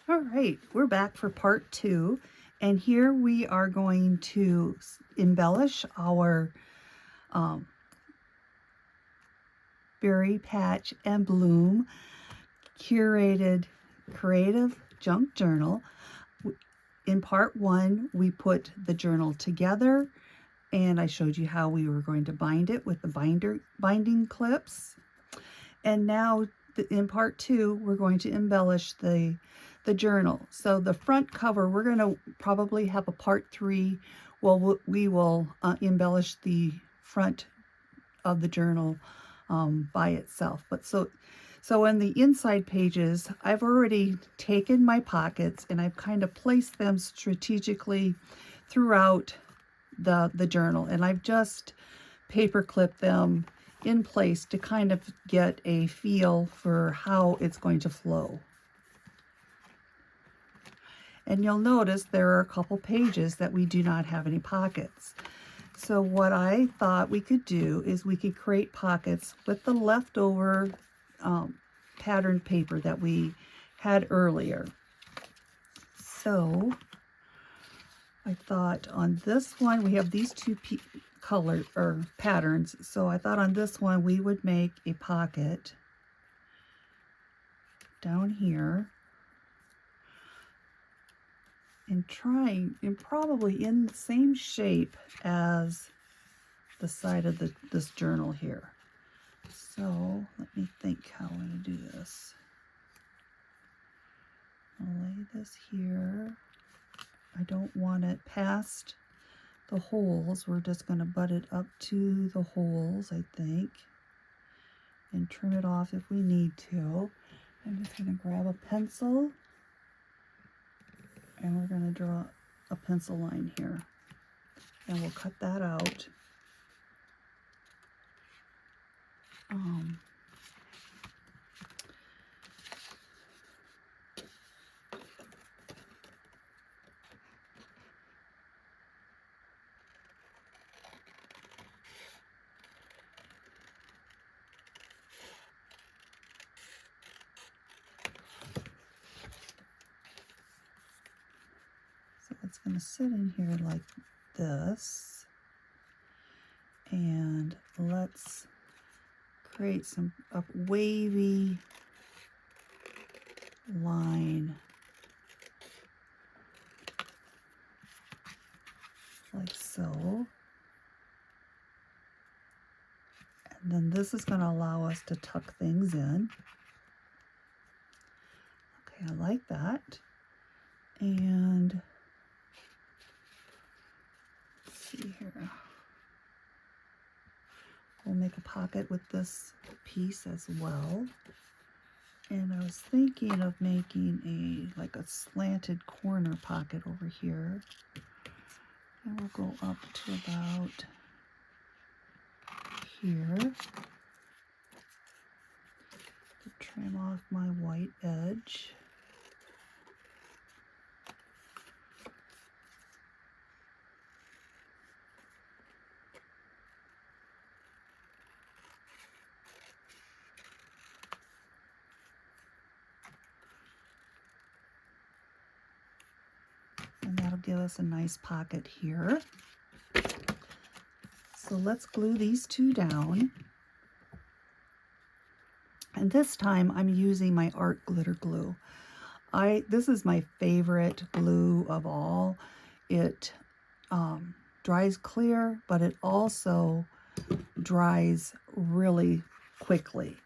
All right, we're back for part 2, and here we are going to embellish our Berry Patch and Bloom Curated Creative Junk Journal. In part 1, we put the journal together, and I showed you how we were going to bind it with the binding clips. And now in part 2, we're going to embellish the journal. So the front cover, we're going to probably have a part 3. Well, we will embellish the front of the journal by itself. But so in the inside pages, I've already taken my pockets and I've kind of placed them strategically throughout the journal, and I've just paper clipped them in place to kind of get a feel for how it's going to flow. And you'll notice there are a couple pages that we do not have any pockets. So what I thought we could do is we could create pockets with the leftover patterned paper that we had earlier. So I thought on this one, we have these two patterns. So I thought on this one we would make a pocket down here and probably in the same shape as the side of this journal here. So let me think how I'm going to do this. I'll lay this here. I don't want it past the holes. We're just going to butt it up to the holes, I think, and trim it off if we need to. I'm just going to grab a pencil and we're going to draw a pencil line here, and we'll cut that out. So it's going to sit in here like this, and let's create a wavy line like so. And then this is going to allow us to tuck things in. Okay, I like that. And let's see here. We'll make a pocket with this piece as well. And I was thinking of making like a slanted corner pocket over here. And we'll go up to about here to trim off my white edge. And that'll give us a nice pocket here. So let's glue these two down. And this time I'm using my art glitter glue. This is my favorite glue of all. It dries clear, but it also dries really quickly.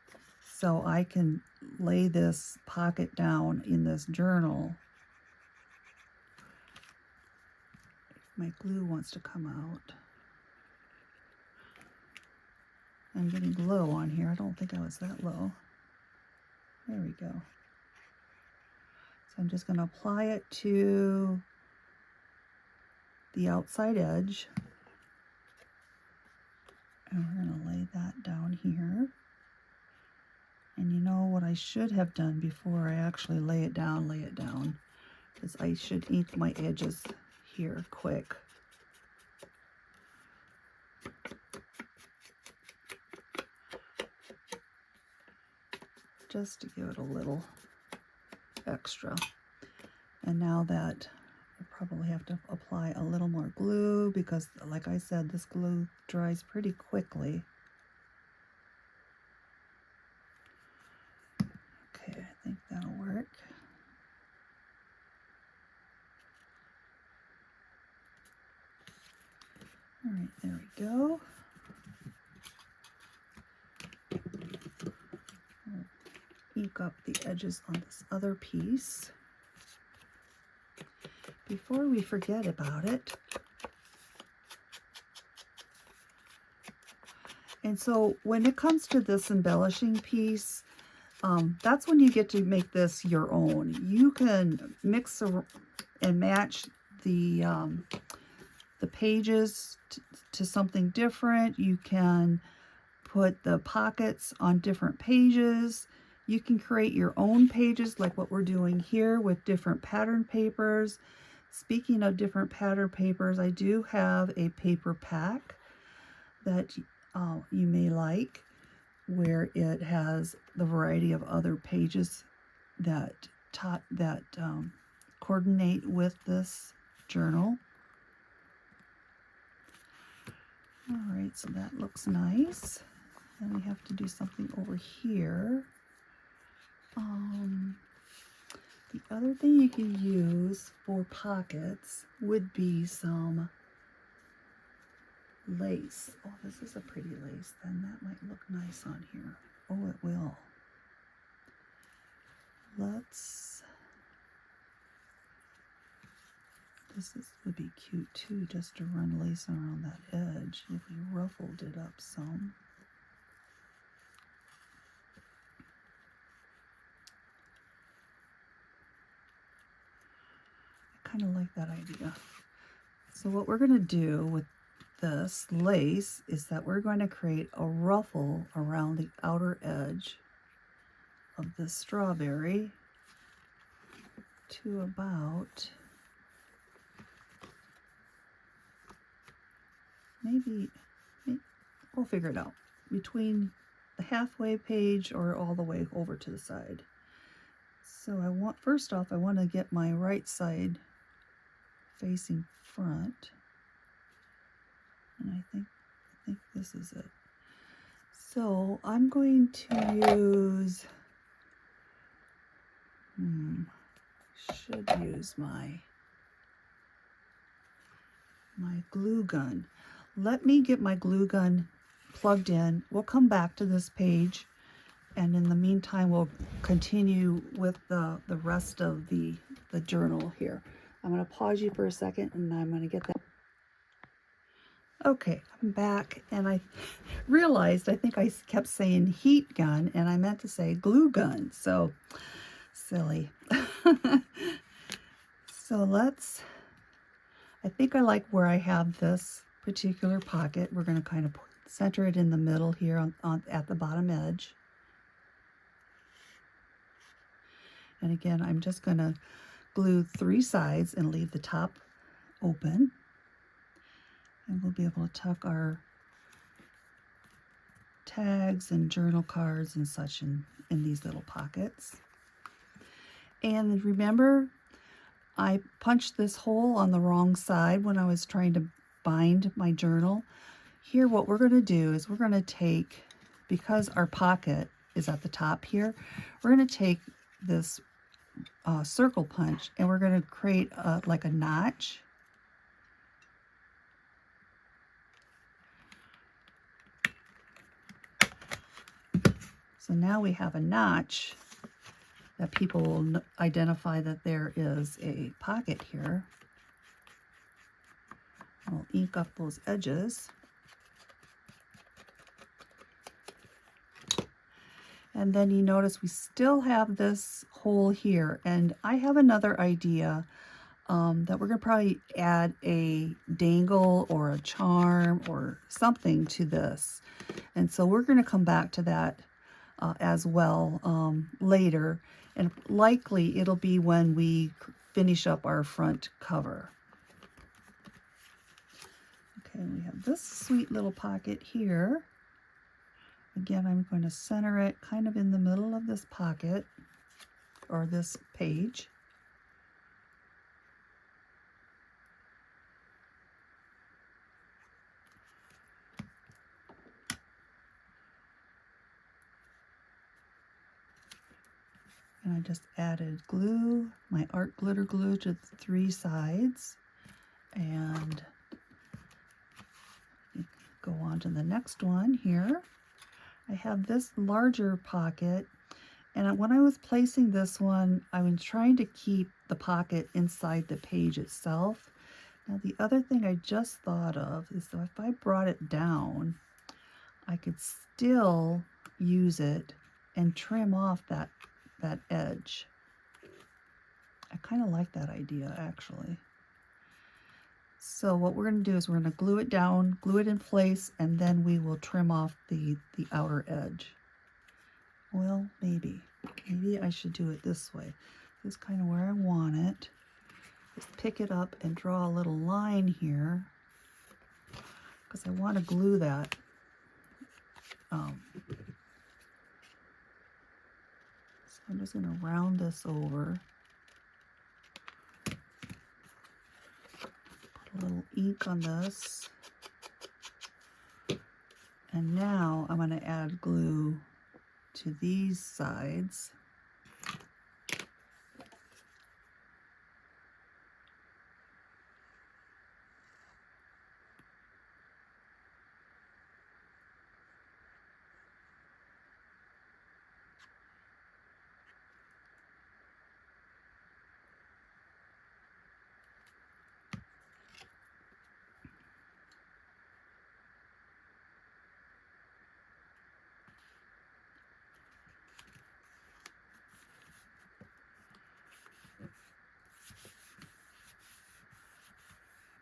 So I can lay this pocket down in this journal. My glue wants to come out. I'm getting low on here. I don't think I was that low. There we go. So I'm just going to apply it to the outside edge. And we're going to lay that down here. And you know what I should have done before I actually lay it down, is I should ink my edges here quick. Just to give it a little extra. And now that I probably have to apply a little more glue because, like I said, this glue dries pretty quickly. Okay, I think that'll work. All right, there we go. I'll ink up the edges on this other piece. Before we forget about it, and so when it comes to this embellishing piece, that's when you get to make this your own. You can mix and match the pages to something different. You can put the pockets on different pages. You can create your own pages like what we're doing here with different pattern papers. Speaking of different pattern papers, I do have a paper pack that you may like, where it has the variety of other pages that coordinate with this journal. All right, so that looks nice. And we have to do something over here. The other thing you can use for pockets would be some lace. Oh, this is a pretty lace. Then that might look nice on here. Oh, it will. Would be cute too, just to run lace around that edge if we ruffled it up some. I kind of like that idea. So what we're going to do with this lace is that we're going to create a ruffle around the outer edge of this strawberry to about maybe we'll figure it out, between the halfway page or all the way over to the side. So first off I want to get my right side facing front, and I think this is it. So I'm going to use should use my glue gun. Let me get my glue gun plugged in. We'll come back to this page, and in the meantime we'll continue with the rest of the journal here. I'm going to pause you for a second and I'm going to get that. Okay, I'm back, and I realized I think I kept saying heat gun and I meant to say glue gun. So silly. So I think I like where I have this particular pocket. We're going to kind of center it in the middle here at the bottom edge. And again, I'm just going to glue 3 sides and leave the top open. And we'll be able to tuck our tags and journal cards and such in these little pockets. And remember, I punched this hole on the wrong side when I was trying to bind my journal. Here what we're going to do is we're going to take, because our pocket is at the top here, we're going to take this circle punch and we're going to create like a notch. So now we have a notch that people will identify that there is a pocket here. I'll ink up those edges. And then you notice we still have this hole here, and I have another idea that we're going to probably add a dangle or a charm or something to this. And so we're going to come back to that as well later, and likely it'll be when we finish up our front cover. Okay, we have this sweet little pocket here. Again, I'm going to center it kind of in the middle of this pocket or this page. And I just added glue, my art glitter glue, to the 3 sides. And go on to the next one here. I have this larger pocket, and when I was placing this one, I was trying to keep the pocket inside the page itself. Now the other thing I just thought of is that if I brought it down, I could still use it and trim off that edge. I kind of like that idea, actually. So what we're going to do is we're going to glue it down, glue it in place, and then we will trim off the outer edge. Well, maybe I should do it this way. This is kind of where I want it. Just pick it up and draw a little line here, because I want to glue that. So I'm just going to round this over. Put a little ink on this. And now I'm going to add glue to these sides.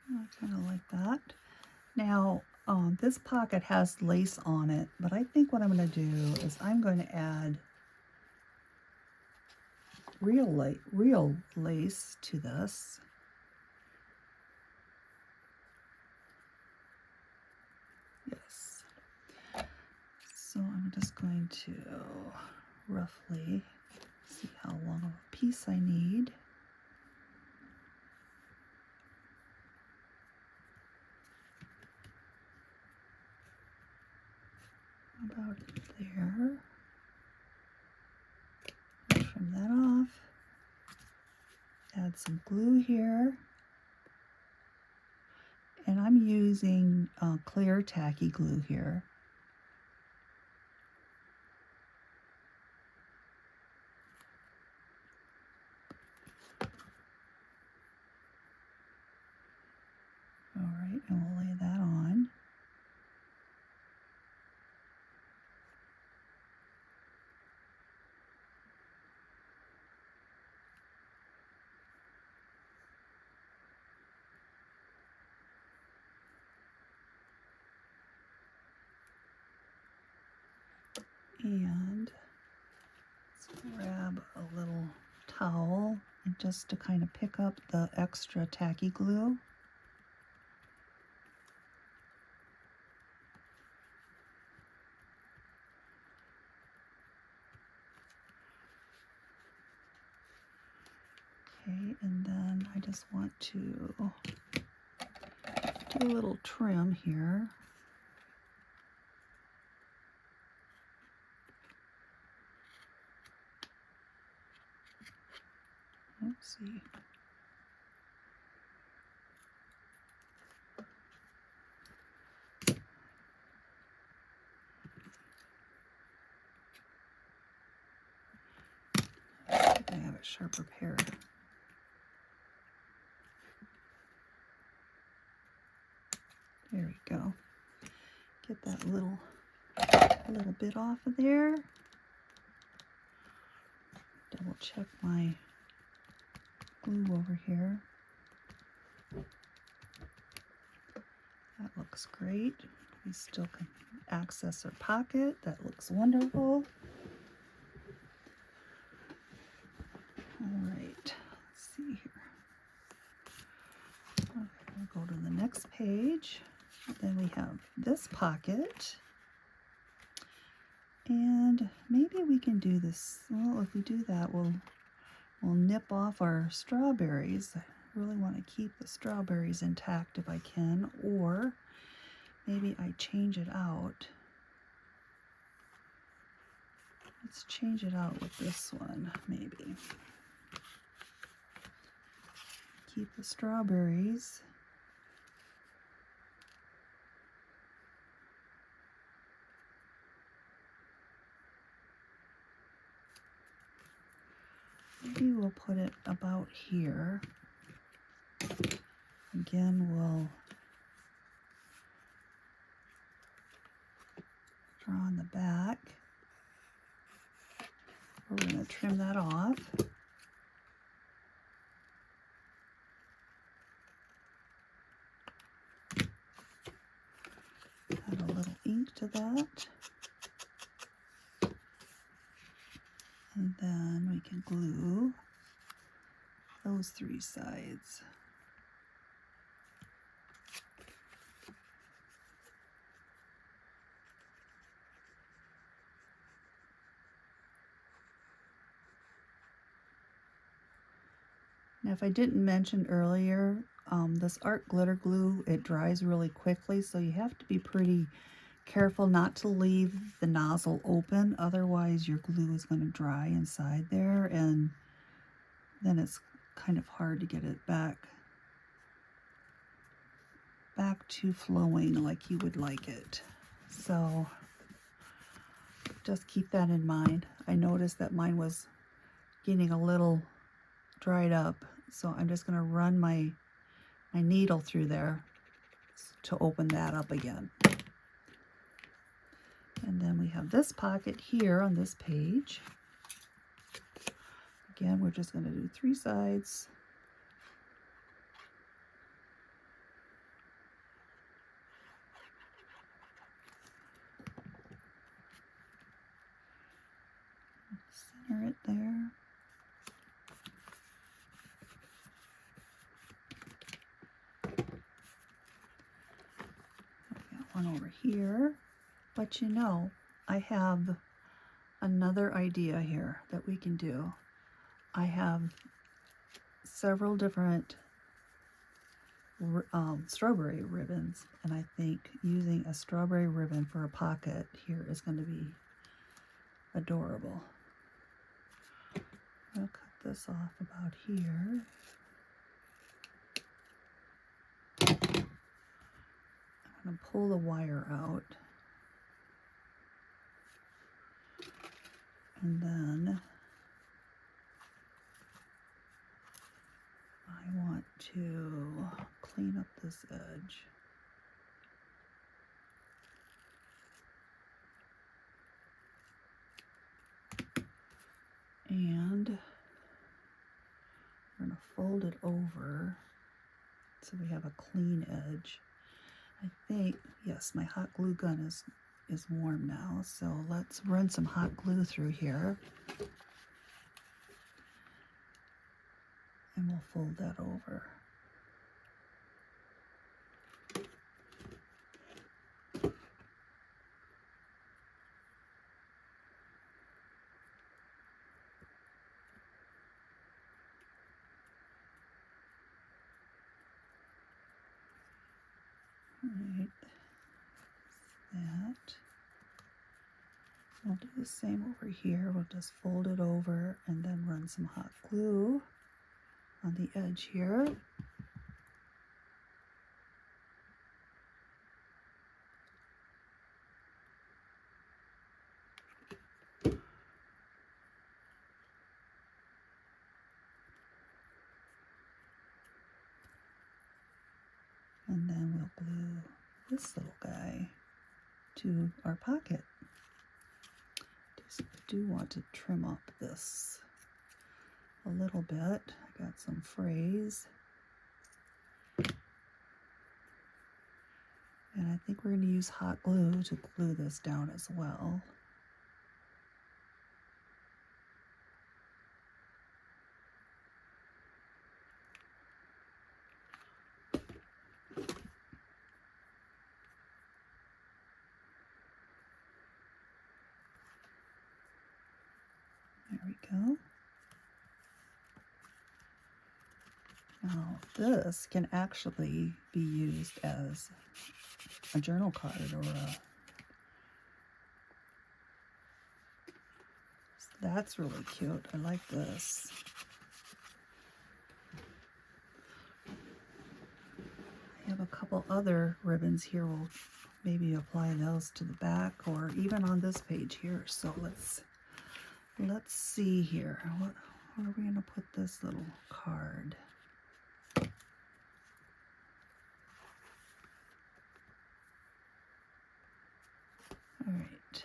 I kind of like that. Now, this pocket has lace on it, but I think what I'm going to do is I'm going to add real lace to this. Yes. So I'm just going to roughly see how long of a piece I need. About there. Trim that off. Add some glue here. And I'm using clear tacky glue here. All right, and we'll lay that on. And let's grab a little towel and just to kind of pick up the extra tacky glue. Okay, and then I just want to do a little trim here. Oopsie. I have a sharper pair. There we go. Get that little bit off of there. Double check my glue over here. That looks great. We still can access our pocket. That looks wonderful. All right, let's see here. Okay, we'll go to the next page. Then we have this pocket. And maybe we can do this. Well, if we do that, we'll nip off our strawberries. I really want to keep the strawberries intact if I can, or maybe I change it out. Let's change it out with this one, maybe. Keep the strawberries. Maybe we'll put it about here. Again, we'll draw on the back. We're going to trim that off. Add a little ink to that. And then we can glue those three sides. Now, if I didn't mention earlier, this art glitter glue, it dries really quickly, so you have to be pretty careful not to leave the nozzle open, otherwise your glue is going to dry inside there, and then it's kind of hard to get it back to flowing like you would like it. So just keep that in mind. I noticed that mine was getting a little dried up, so I'm just going to run my needle through there to open that up again. And then we have this pocket here on this page. Again, we're just going to do three sides. Center it there. I've got one over here. But you know, I have another idea here that we can do. I have several different strawberry ribbons, and I think using a strawberry ribbon for a pocket here is going to be adorable. I'll cut this off about here. I'm going to pull the wire out. And then I want to clean up this edge. And we're going to fold it over so we have a clean edge. I think, yes, my hot glue gun is warm now, so let's run some hot glue through here. And we'll fold that over. Right, that. We'll do the same over here. We'll just fold it over and then run some hot glue on the edge here. And then we'll glue this little guy to our pocket. Just do want to trim up this a little bit. I got some frays. And I think we're going to use hot glue to glue this down as well. There we go. Now this can actually be used as a journal card or That's really cute. I like this. I have a couple other ribbons here. We'll maybe apply those to the back or even on this page here. So let's see here. Where are we going to put this little card? All right.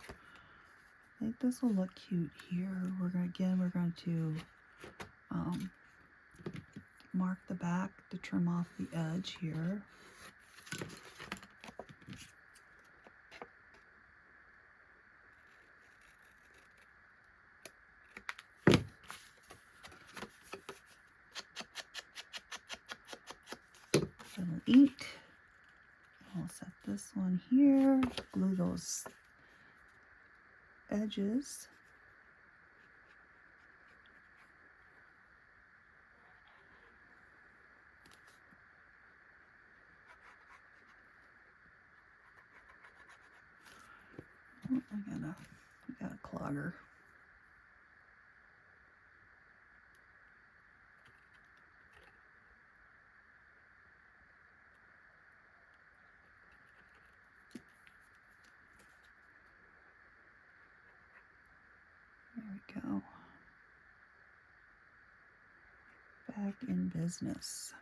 I think this will look cute here. We're going to mark the back to trim off the edge here. Little ink. I'll set this one here. Glue those edges. Oh, I got a clogger. There we go. Back in business.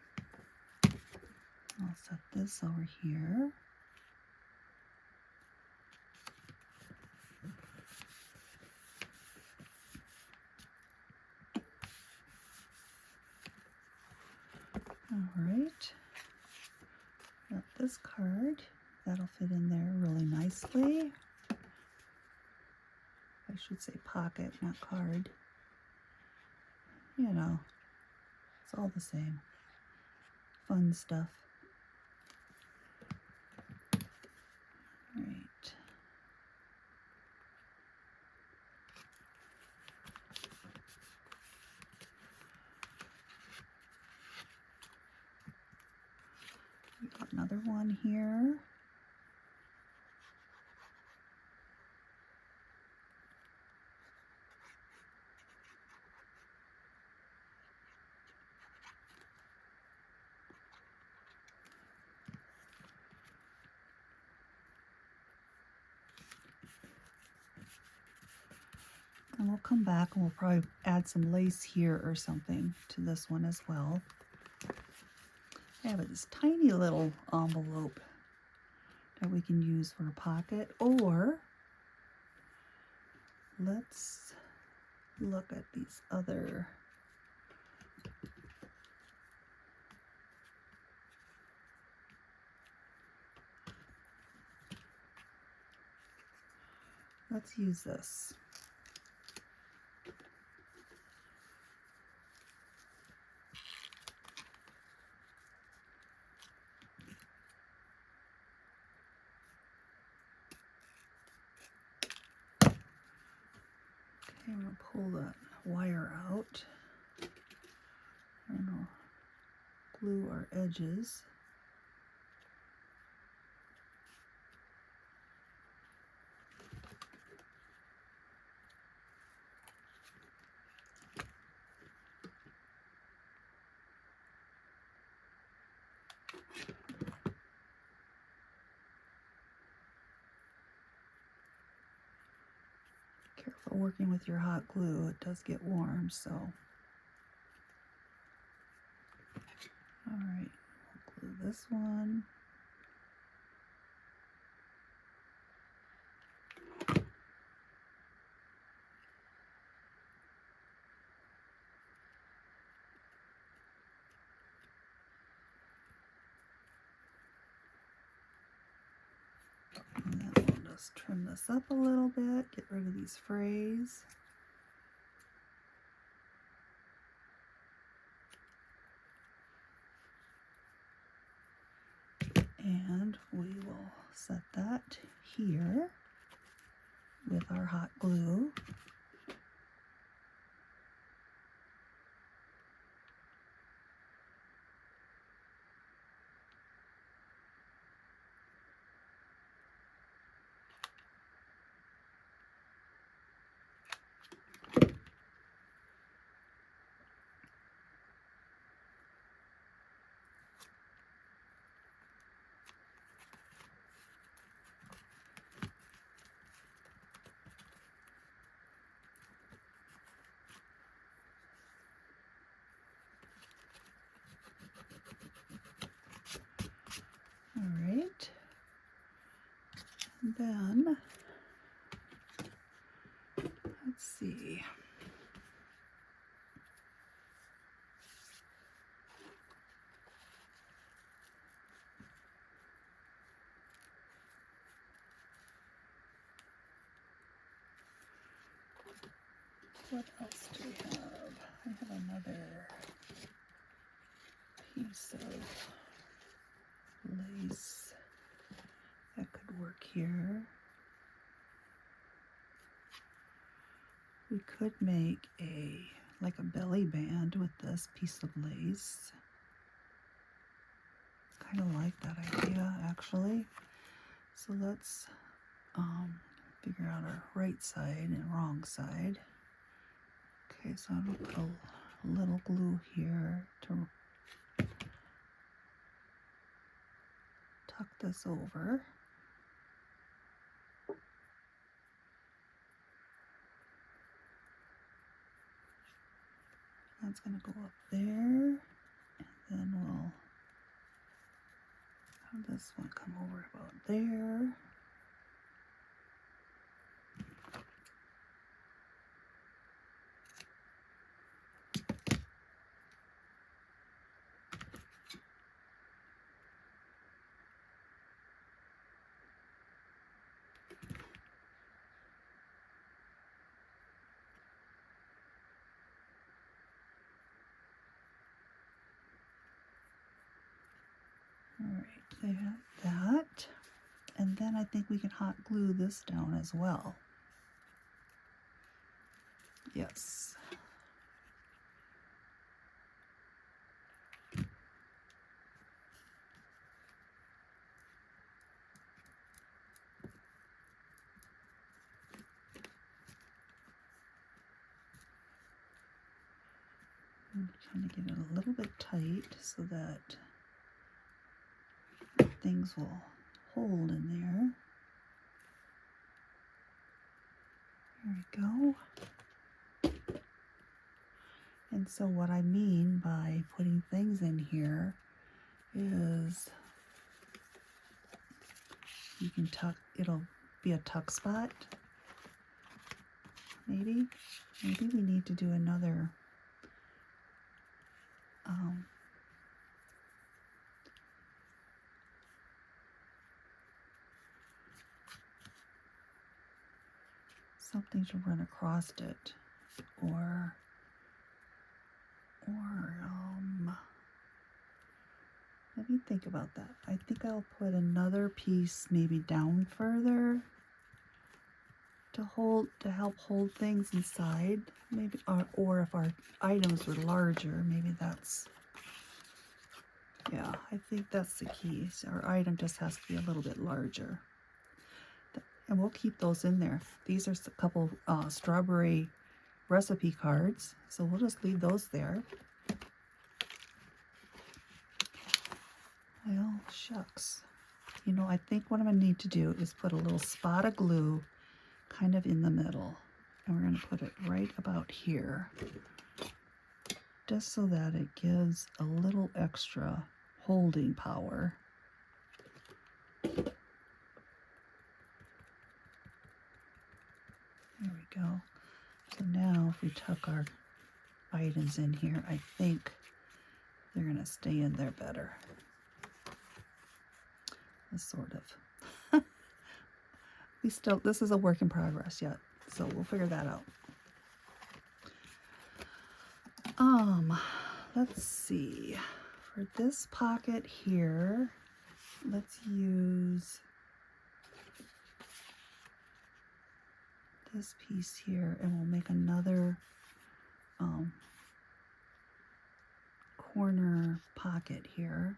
I'll set this over here. All right. Got this card. That'll fit in there really nicely. I should say pocket, not card. You know, it's all the same. Fun stuff. All right. We got another one here. And we'll come back and we'll probably add some lace here or something to this one as well. I have this tiny little envelope that we can use for a pocket, or let's look at these other let's use this. Okay, I'm going to pull that wire out and we'll glue our edges. Careful working with your hot glue, it does get warm, so. All right, we'll glue this one. And then we'll just trim this up a little bit, get rid of these frays. And we will set that here with our hot glue. then, let's see. What else do we have? I have another piece of lace that could work here. We could make like a belly band with this piece of lace. Kind of like that idea, actually. So let's figure out our right side and wrong side. Okay, so I'm gonna put a little glue here to tuck this over. That's gonna go up there, and then we'll have this one come over about there. All right, they have that. And then I think we can hot glue this down as well. Yes. I'm trying to get it a little bit tight so that things will hold in there. There we go. And so what I mean by putting things in here is you can tuck, it'll be a tuck spot. Maybe we need to do another something to run across it, or let me think about that. I think I'll put another piece maybe down further to help hold things inside, maybe, or if our items were larger, maybe that's, yeah, I think that's the key. So our item just has to be a little bit larger. And we'll keep those in there. These are a couple strawberry recipe cards, so we'll just leave those there. Well, shucks. You know, I think what I'm going to need to do is put a little spot of glue kind of in the middle. And we're going to put it right about here, just so that it gives a little extra holding power. There we go. So now if we tuck our items in here, I think they're going to stay in there better. Sort of. This is a work in progress yet, so we'll figure that out. Let's see. For this pocket here, let's use this piece here, and we'll make another corner pocket here.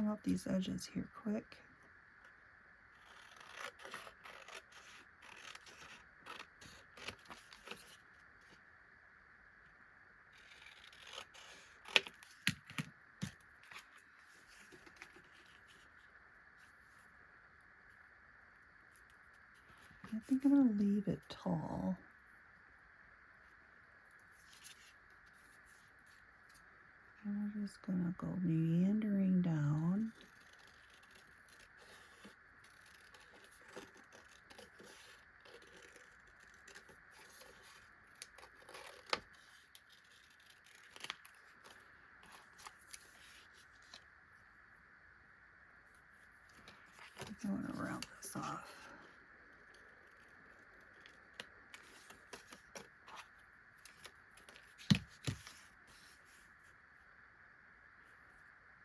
trim up these edges here quick. I think I'm going to leave it tall. And we're just going to go meandering down. I want to round this off.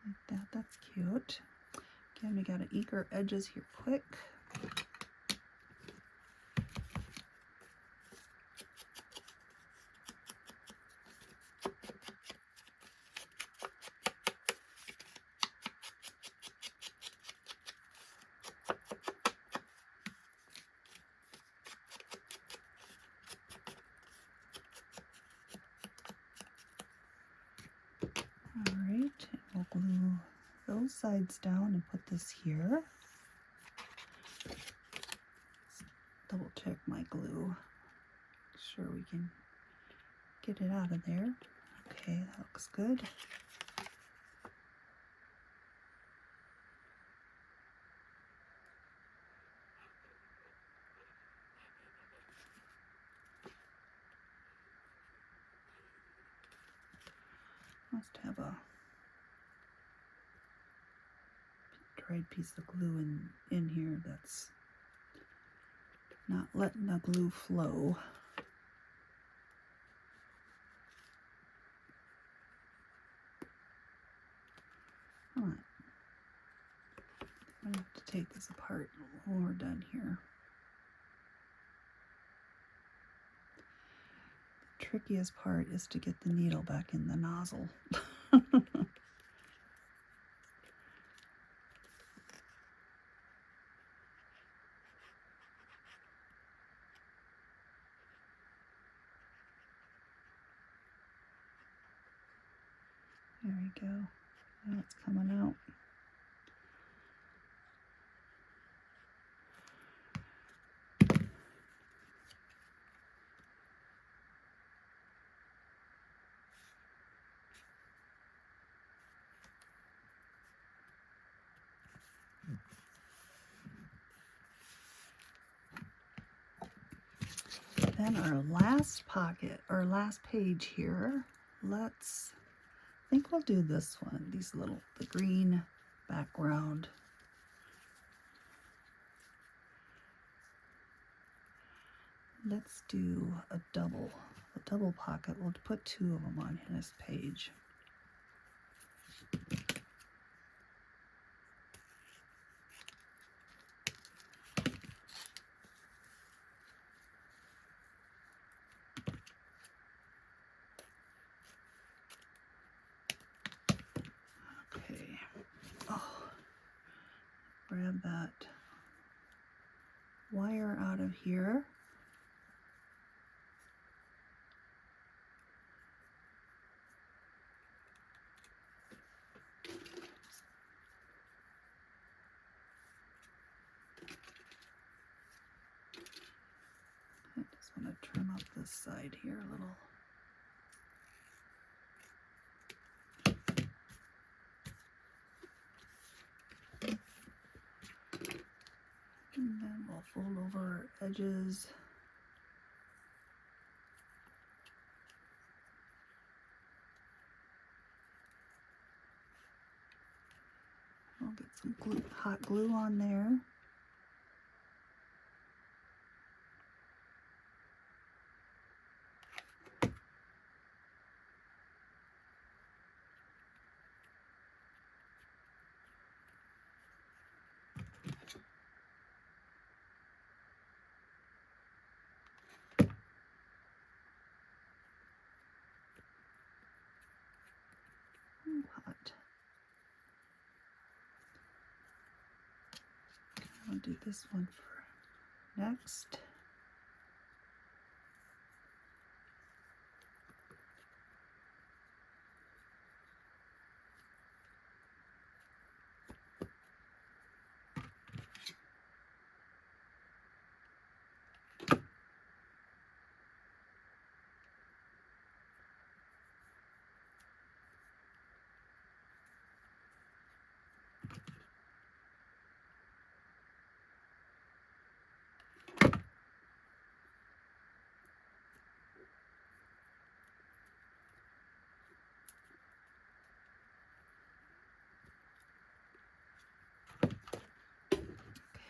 Like that, that's cute. Again, we got to eke our edges here quick. Alright, we'll glue those sides down and put this here. Let's double check my glue. Make sure we can get it out of there. Okay, that looks good. Must have a dried piece of glue in here that's not letting the glue flow. Come on. I'm going to have to take this apart when we're done here. The trickiest part is to get the needle back in the nozzle. There we go. Now it's coming out. Then our last pocket, or last page here, I think we'll do this one, the green background. Let's do a double pocket. We'll put 2 of them on this page. Okay. Oh, grab that wire out of here. I just want to trim up this side here a little. And then we'll fold over our edges. We'll get some hot glue on there. Hot. do this one for next.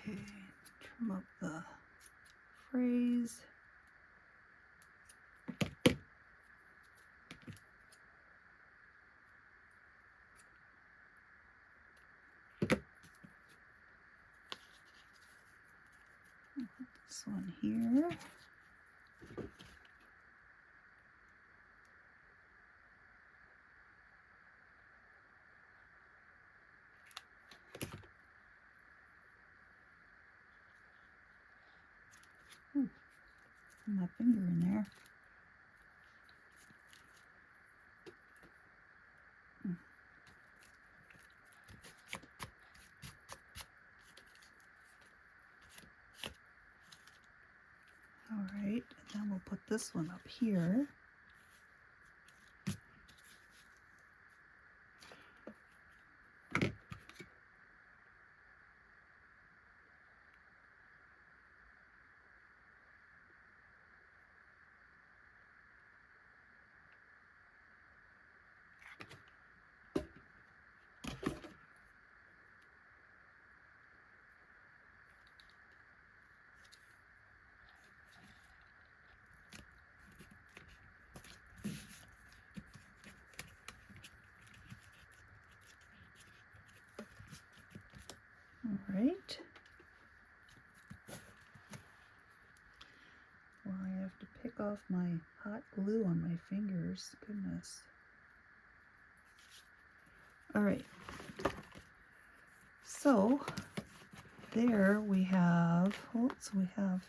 Okay, trim up the phrase. This one here. Ooh, my finger in there. All right, and then we'll put this one up here. All right. Well, I have to pick off my hot glue on my fingers. Goodness. All right. So there we have, we have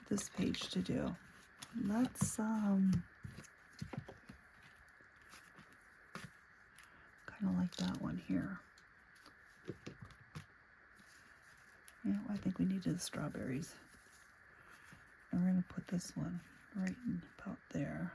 this page to do. Let's kind of like that one here. Yeah, I think we needed the strawberries. And we're going to put this one right in about there.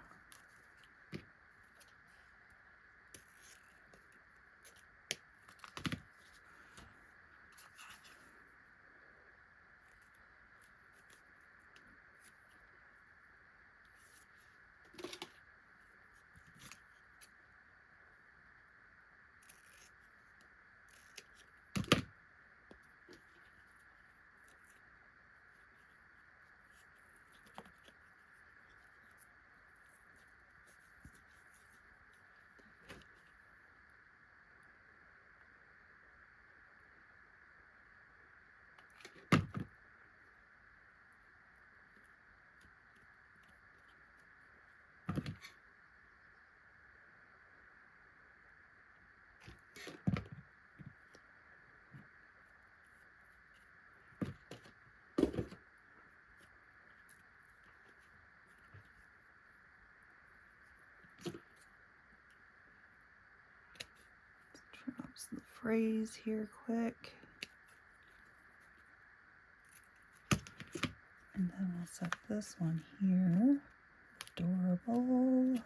Turn up the phrase here quick. And then we'll set this one here. Adorable.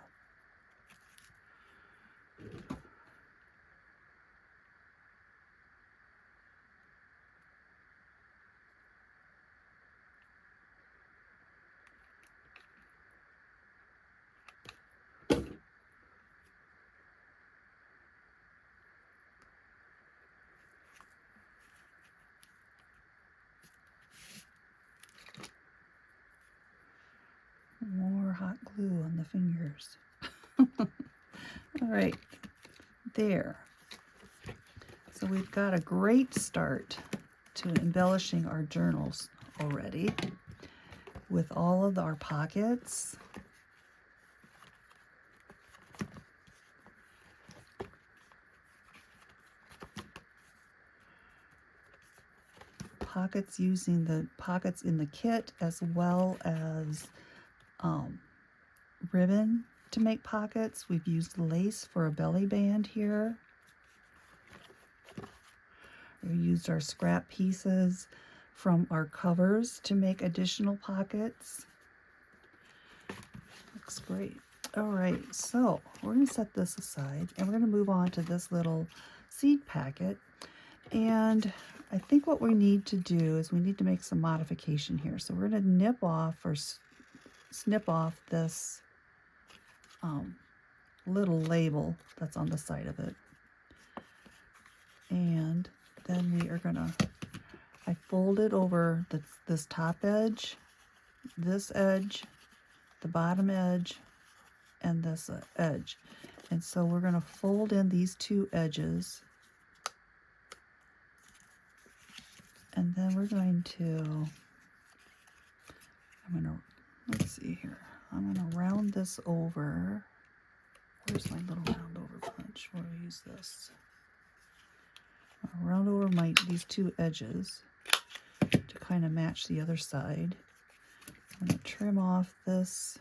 More hot glue on the fingers. All right, there. So we've got a great start to embellishing our journals already with all of our pockets. pockets using the pockets in the kit, as well as ribbon to make pockets. We've used lace for a belly band here. We used our scrap pieces from our covers to make additional pockets. Looks great. All right, so we're going to set this aside and we're going to move on to this little seed packet. And I think what we need to do is we need to make some modification here. So we're going to nip off or snip off this little label that's on the side of it. And then we are going to, I fold it over this top edge, this edge, the bottom edge, and this edge. And so we're going to fold in these two edges. And then we're going to, let's see here. I'm going to round this over. Where's my little round over punch? We'll use this. I'll round over these two edges to kind of match the other side. I'm going to trim off this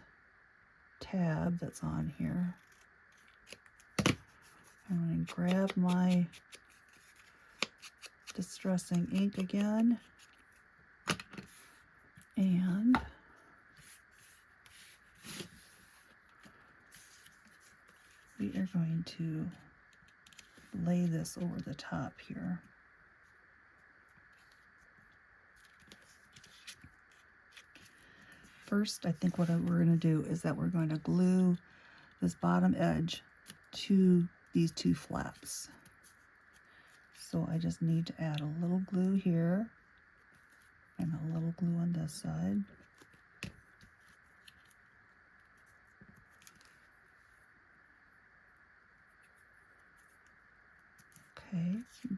tab that's on here. I'm going to grab my distressing ink again, and we are going to lay this over the top here. First, I think what we're going to do is that we're going to glue this bottom edge to these two flaps. So I just need to add a little glue here and a little glue on this side. Okay,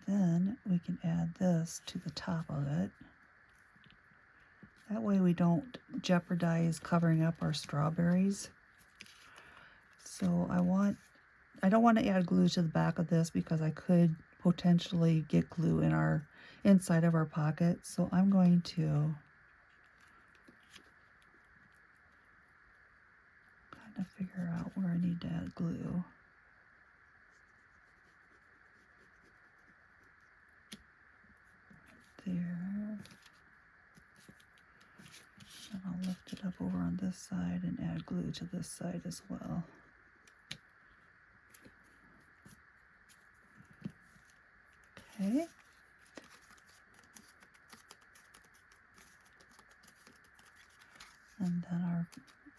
then we can add this to the top of it. That way we don't jeopardize covering up our strawberries. So I don't want to add glue to the back of this because I could potentially get glue in our inside of our pocket. So I'm going to kind of figure out where I need to add glue. There. And I'll lift it up over on this side and add glue to this side as well. Okay. And then our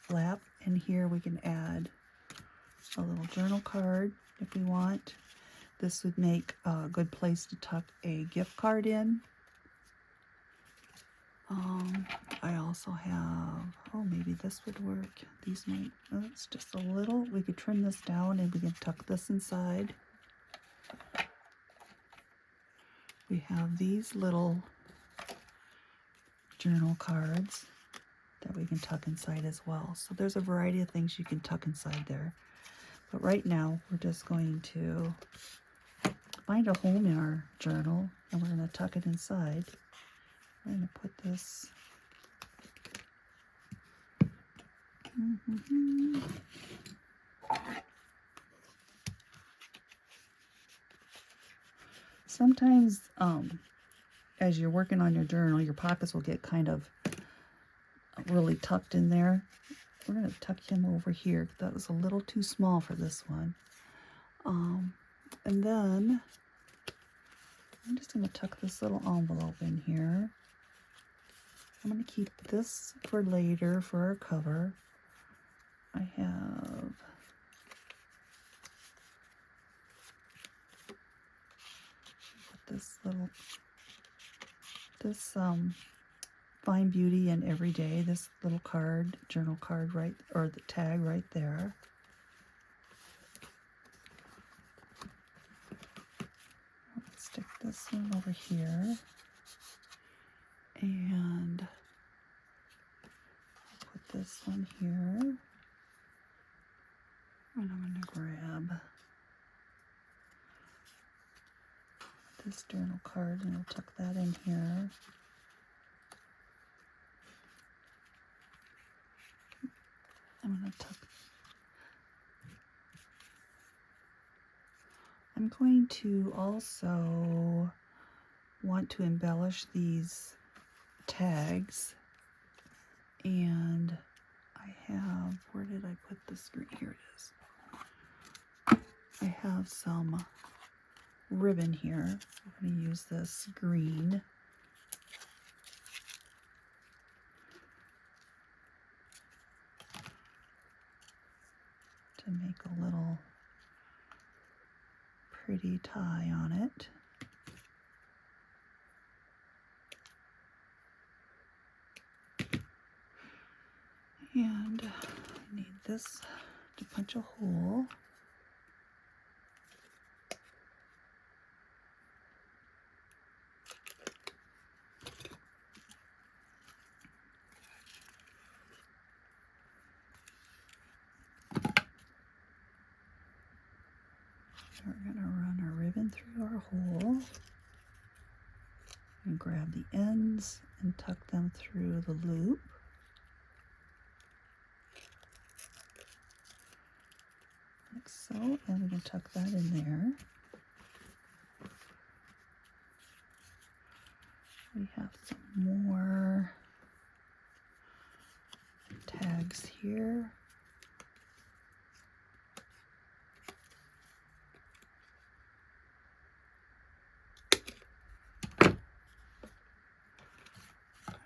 flap, and here we can add a little journal card if we want. This would make a good place to tuck a gift card in. I also have, maybe this would work. These might, it's just a little, we could trim this down and we can tuck this inside. We have these little journal cards that we can tuck inside as well. So there's a variety of things you can tuck inside there. But right now, we're just going to find a home in our journal and we're going to tuck it inside. We're going to put this Sometimes as you're working on your journal, your pockets will get kind of really tucked in there. We're going to tuck him over here. That was a little too small for this one. And then I'm just going to tuck this little envelope in here. I'm going to keep this for later for our cover. I have this Fine Beauty and Everyday, this little card, journal card right, or the tag right there. Let's stick this one over here. And put this one here. And I'm going to grab this journal card and I'll tuck that in here. I'm going to also want to embellish these tags, and I have, where did I put the screen? Here it is. I have some ribbon here. I'm going to use this green. To make a little pretty tie on it. And I need this to punch a hole. We're going to run our ribbon through our hole and grab the ends and tuck them through the loop. Like so, and we can tuck that in there. We have some more tags here.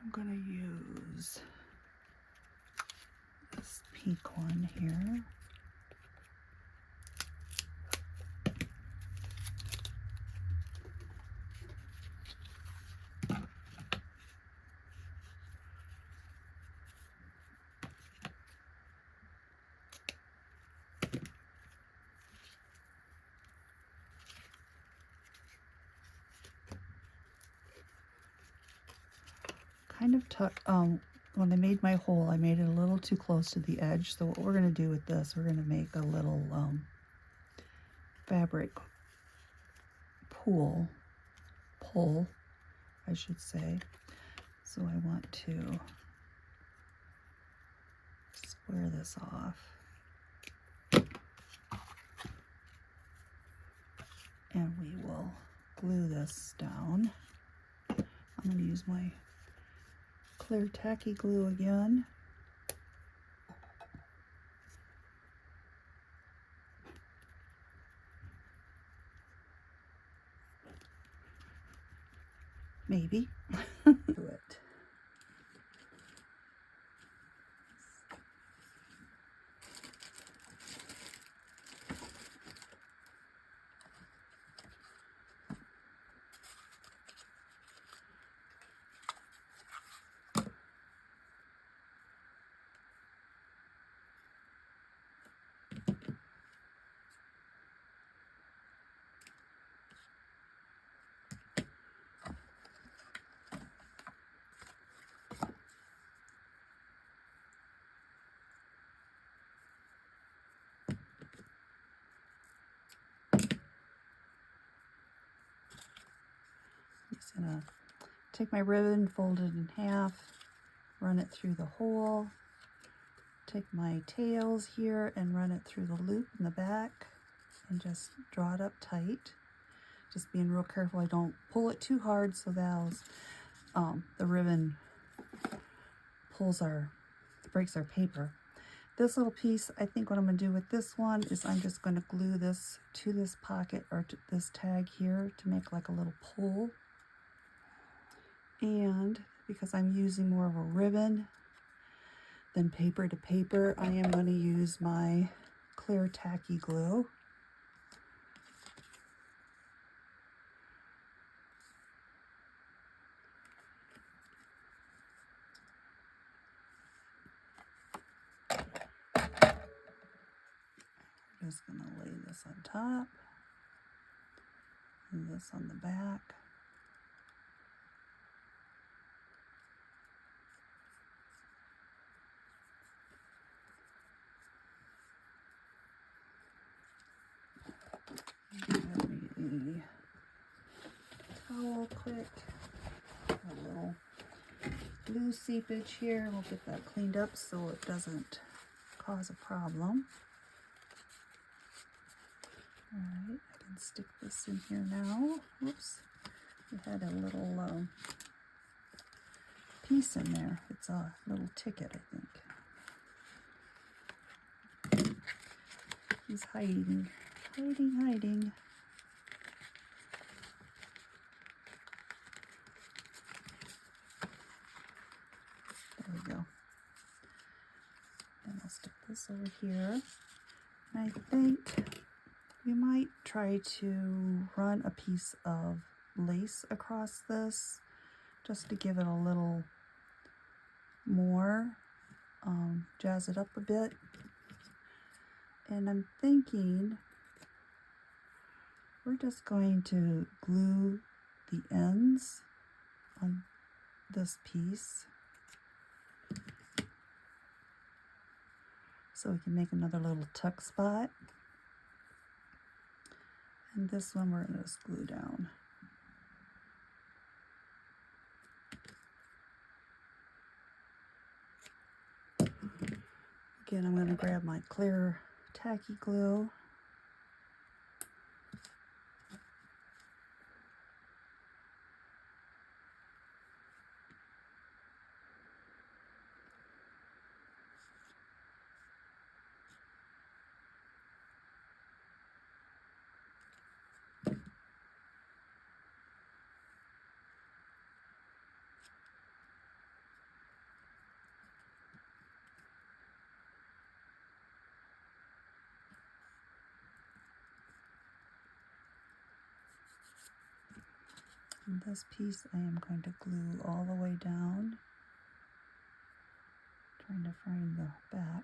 I'm going to use this pink one here. Kind of tuck, when I made my hole, I made it a little too close to the edge. So what we're going to do with this, we're going to make a little fabric pull, I should say. So I want to square this off. And we will glue this down. I'm going to use my clear tacky glue again. Maybe. Do it. Just gonna take my ribbon, fold it in half, run it through the hole, take my tails here and run it through the loop in the back, and just draw it up tight. Just being real careful I don't pull it too hard so that the ribbon breaks our paper. This little piece, I think what I'm going to do with this one is I'm just going to glue this to this pocket or to this tag here to make like a little pull. And because I'm using more of a ribbon than paper to paper, I am going to use my clear tacky glue. I'm just going to lay this on top and this on the back. Grab me a towel quick, a little glue seepage here. We'll get that cleaned up so it doesn't cause a problem. All right, I can stick this in here now. Whoops, it had a little piece in there. It's a little ticket, I think. He's hiding, hiding. There we go. And I'll stick this over here. And I think we might try to run a piece of lace across this just to give it a little more, jazz it up a bit. And I'm thinking we're just going to glue the ends on this piece so we can make another little tuck spot. And this one we're going to just glue down. Again, I'm going to grab my clear tacky glue. And this piece I am going to glue all the way down, trying to find the back.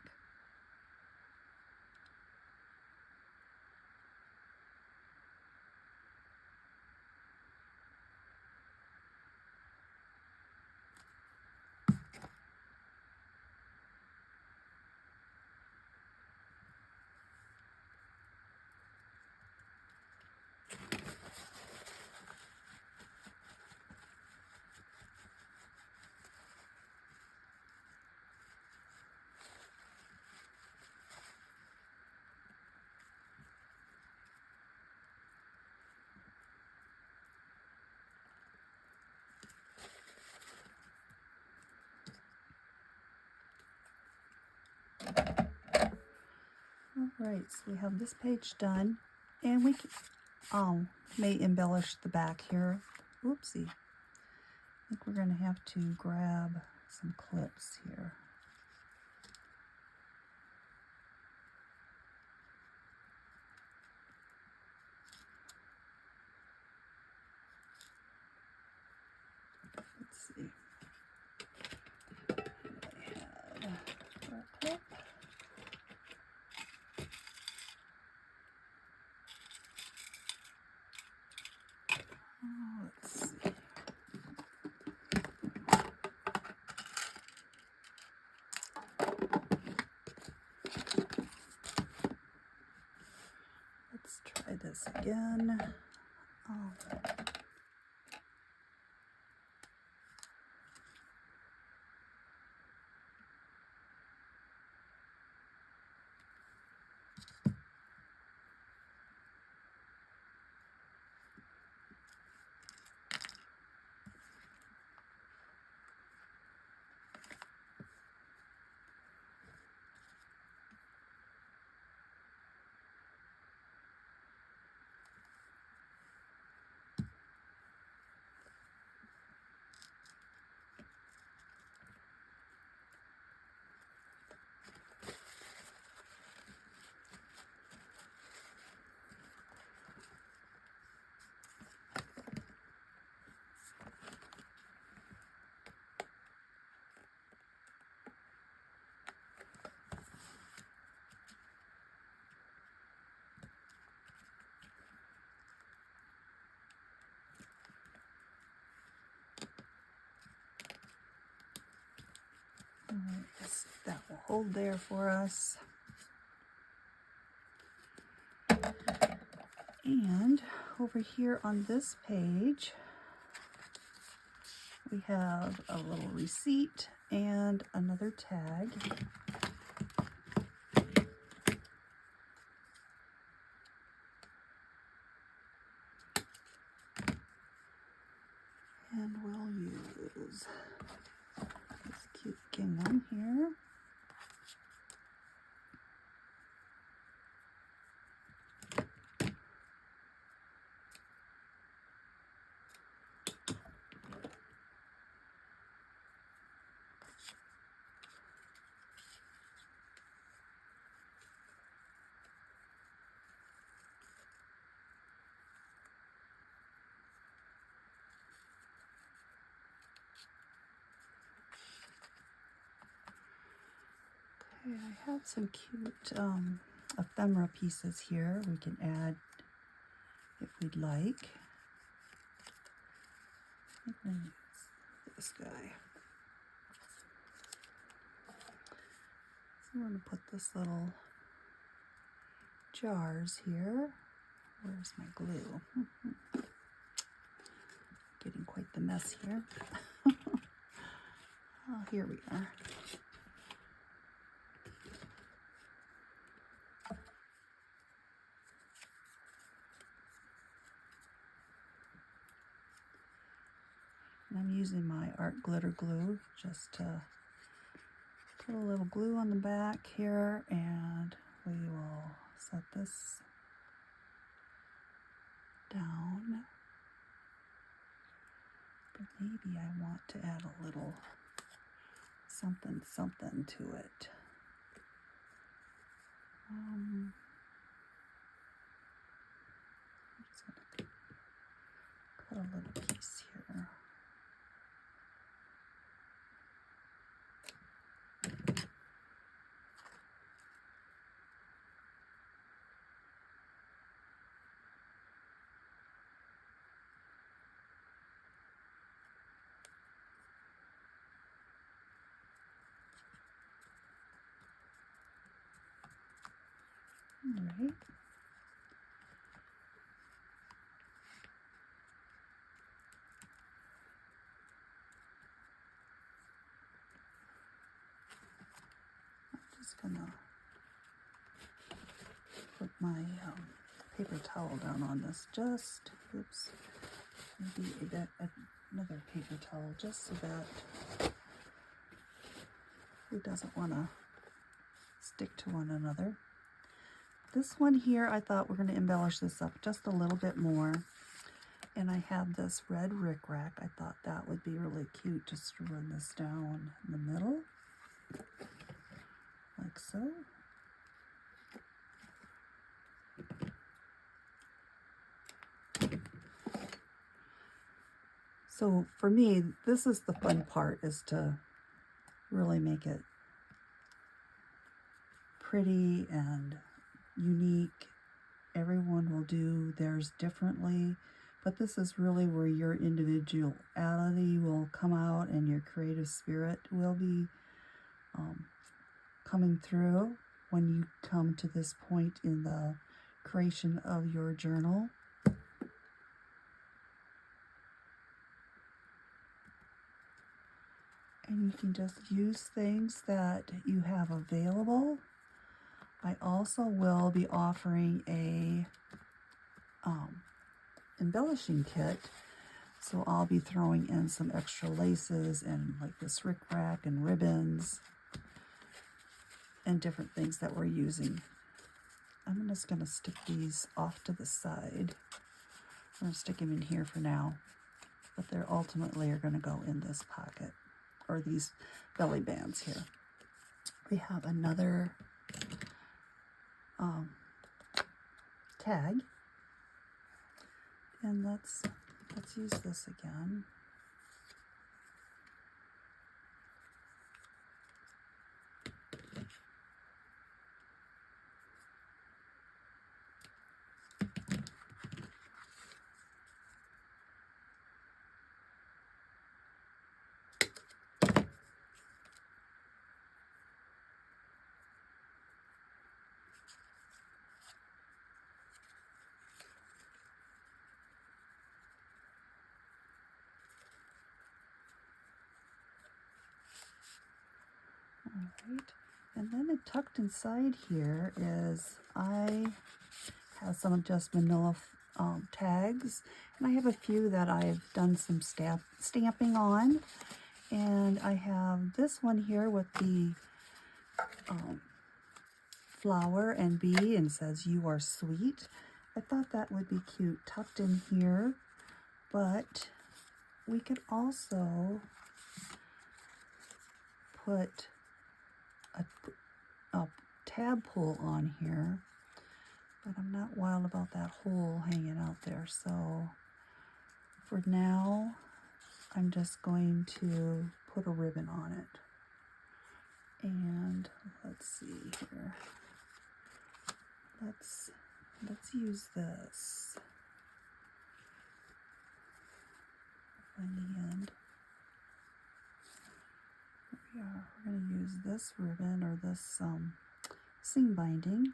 Alright, so we have this page done, and we can, may embellish the back here. Oopsie. I think we're going to have to grab some clips here. Let's see. I had a clip. Let's see. Let's try this again. Alright, guess that will hold there for us. And over here on this page, we have a little receipt and another tag. use this cute gingham here. Okay, I have some cute ephemera pieces here we can add if we'd like. I'm going to use this guy. So I'm going to put this little jars here. Where's my glue? Getting quite the mess here. Oh, here we are. And I'm using my art glitter glue just to put a little glue on the back here, and we will set this down. But maybe I want to add a little something to it. I'm just going to cut a little piece here. All right. I'm just gonna put my paper towel down on this. Just, oops, maybe another paper towel, just so that it doesn't want to stick to one another. This one here, I thought we're going to embellish this up just a little bit more. And I have this red rickrack. I thought that would be really cute just to run this down in the middle, like so. So for me, this is the fun part, is to really make it pretty and unique. Everyone will do theirs differently, but this is really where your individuality will come out and your creative spirit will be coming through when you come to this point in the creation of your journal. And you can just use things that you have available. I also will be offering a embellishing kit, so I'll be throwing in some extra laces and like this rickrack and ribbons and different things that we're using. I'm just going to stick these off to the side. I'm going to stick them in here for now, but they're ultimately are going to go in this pocket, or these belly bands here. We have another tag, and let's use this again. Alright, and then tucked inside here is, I have some just manila tags, and I have a few that I've done some stamping on, And I have this one here with the flower and bee, and says, "You are sweet." I thought that would be cute tucked in here, but we could also put a tab pull on here, but I'm not wild about that hole hanging out there. So for now, I'm just going to put a ribbon on it. And let's see here. Let's use this on the end. Here we are. We're going to use this ribbon or this seam binding.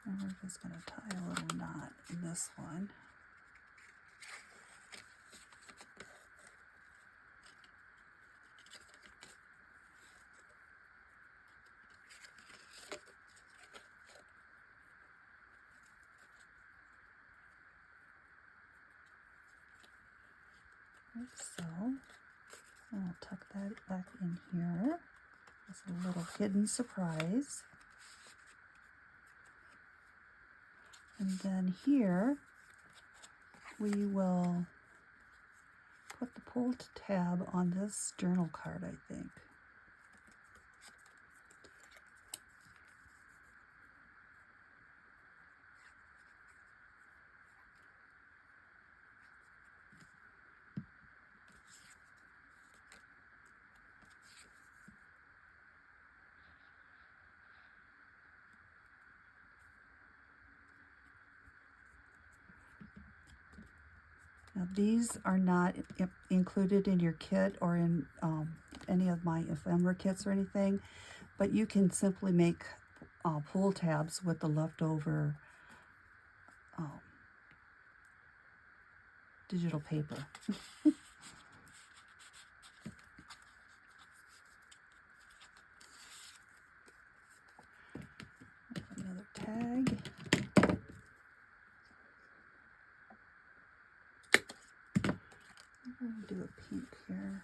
And we're just going to tie a little knot in this one. Like so. And I'll tuck that back in here. It's a little hidden surprise. And then here we will put the pull tab on this journal card, I think. Now these are not included in your kit or in any of my ephemera kits or anything, but you can simply make pull tabs with the leftover digital paper. Another tag. I'm going to do a pink here.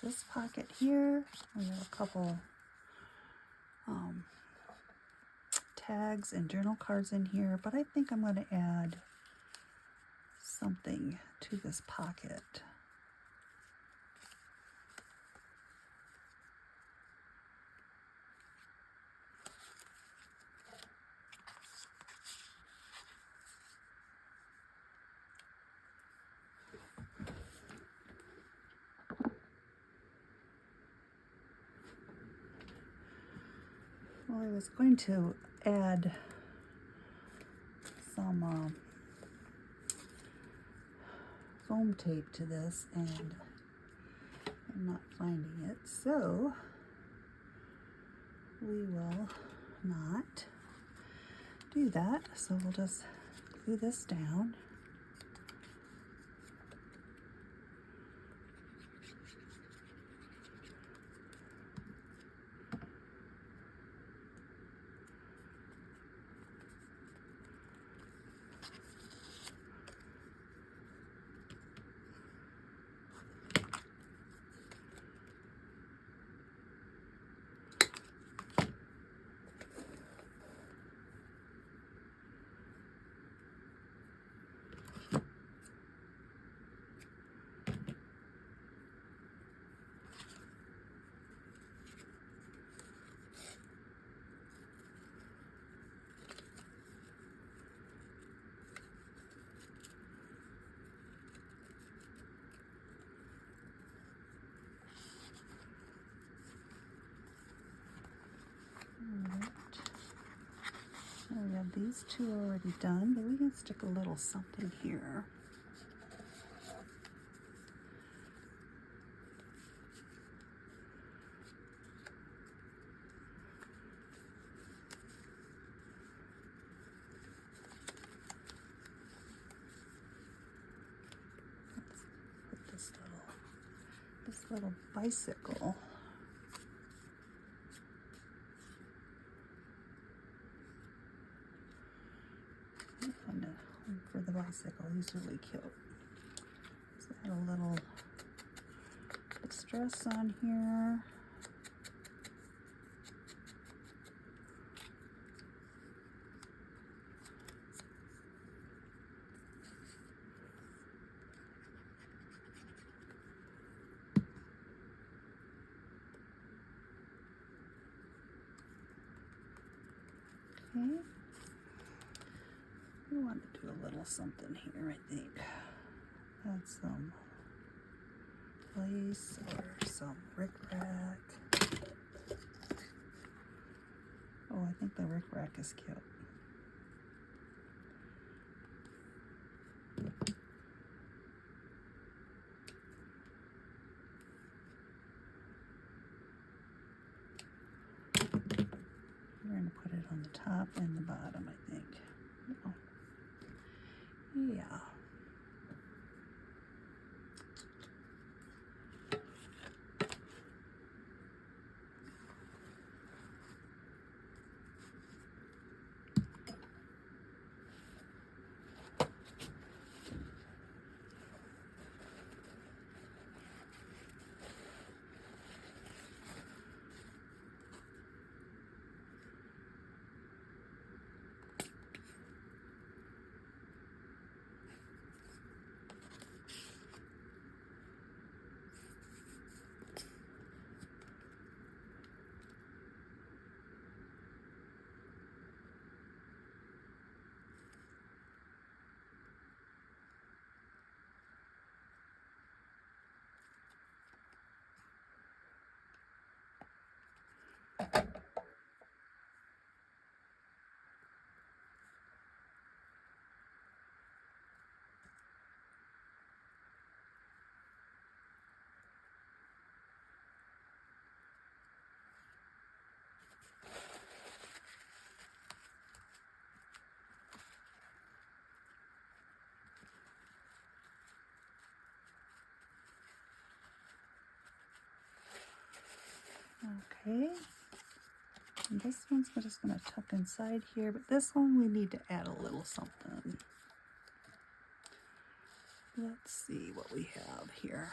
This pocket here, we have a couple tags and journal cards in here, but I think I'm going to add something to this pocket. Well, I was going to add some foam tape to this, and I'm not finding it, so we will not do that. So we'll just glue this down. these two are already done, but we can stick a little something here. Let's put this little bicycle. For the bicycle, he's really cute. So I have a little distress on here. Okay. We want to do a little something here, I think. Add some lace or some rickrack. Oh, I think the rickrack is cute. We're going to put it on the top and the bottom, I think. Oh. Yeah. Okay, and this one's just going to tuck inside here, but this one we need to add a little something. Let's see what we have here.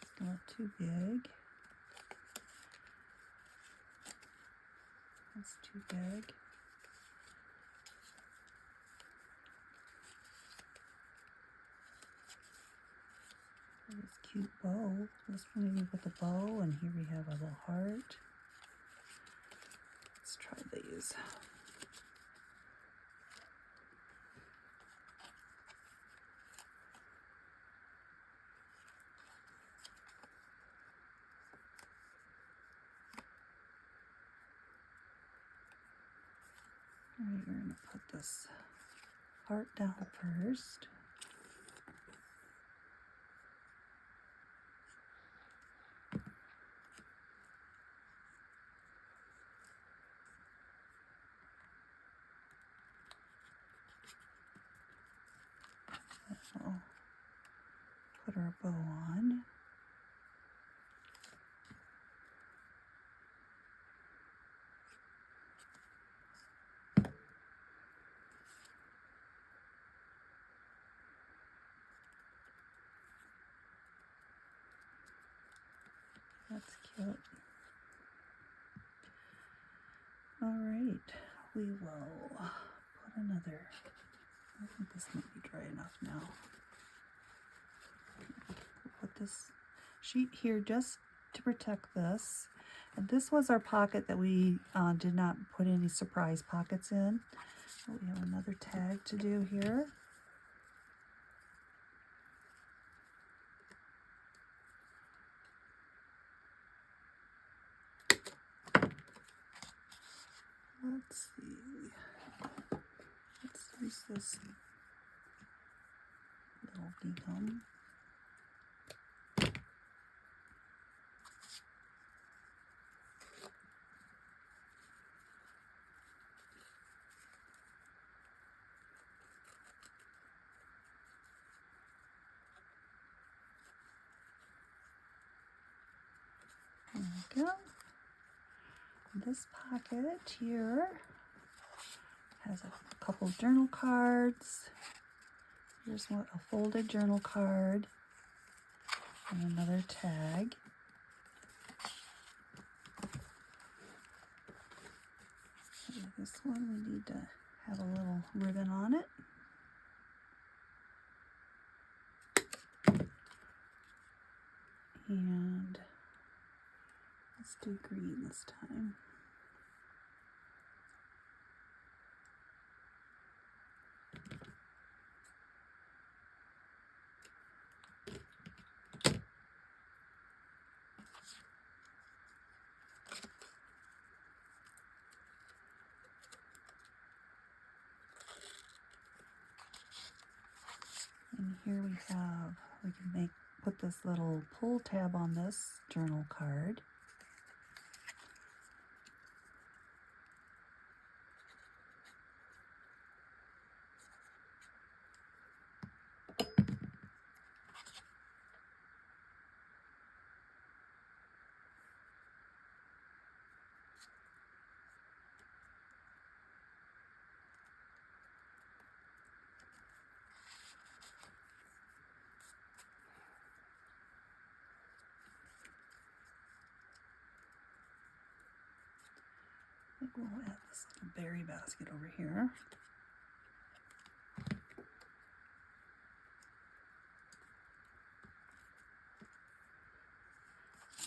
It's not too big. That's too big. This cute bow. This one we put the bow, and here we have a little heart. Let's try these. All right, we're going to put this heart down first. We'll put our bow on. That's cute. All right, we will put another. I think this might be dry enough now. We'll put this sheet here just to protect this. And this was our pocket that we did not put any surprise pockets in. We have another tag to do here. Let's see. Let's use this little gum. There we go. This pocket here has a couple journal cards. Here's one, a folded journal card and another tag. Okay, this one we need to have a little ribbon on it. And let's do green this time. And here we can put this little pull tab on this journal card. I think we'll add this little berry basket over here.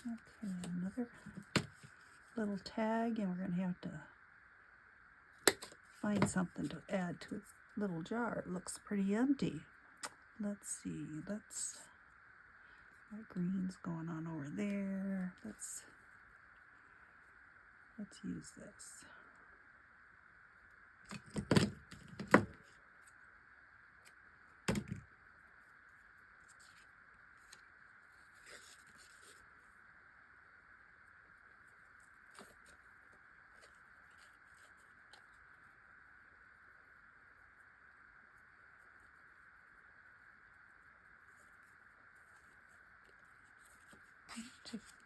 Okay, another little tag, and we're going to have to find something to add to its little jar. It looks pretty empty. Let's see, that green's going on over there. Let's use this.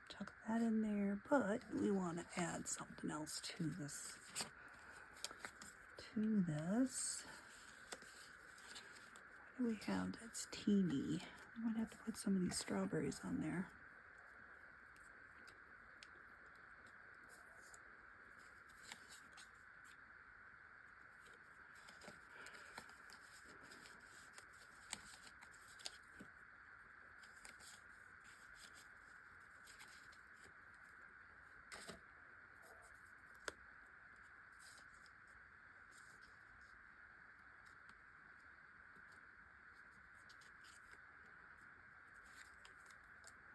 Tuck that in there, but we want to add something else to this. What do we have that's teeny? I might have to put some of these strawberries on there.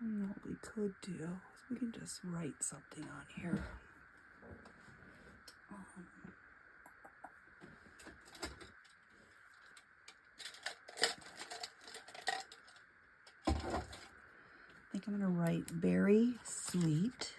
And what we could do is we can just write something on here. I think I'm going to write berry sweet.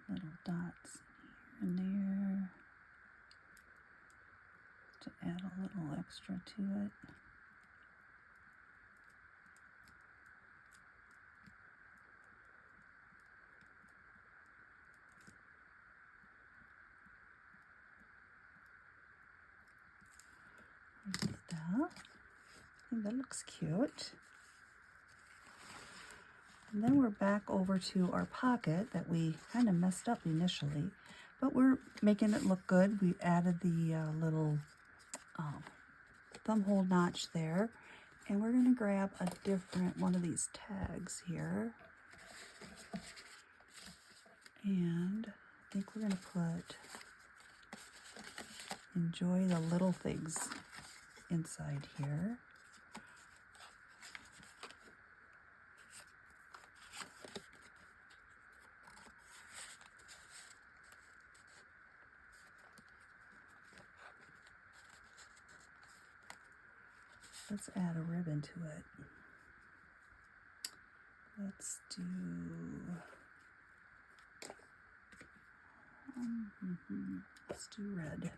Little dots here and there to add a little extra to it. I think that looks cute. And then we're back over to our pocket that we kind of messed up initially, but we're making it look good. We added the little thumb hole notch there, and we're going to grab a different one of these tags here. And I think we're going to put "Enjoy the Little Things" inside here. Let's add a ribbon to it. Let's do red.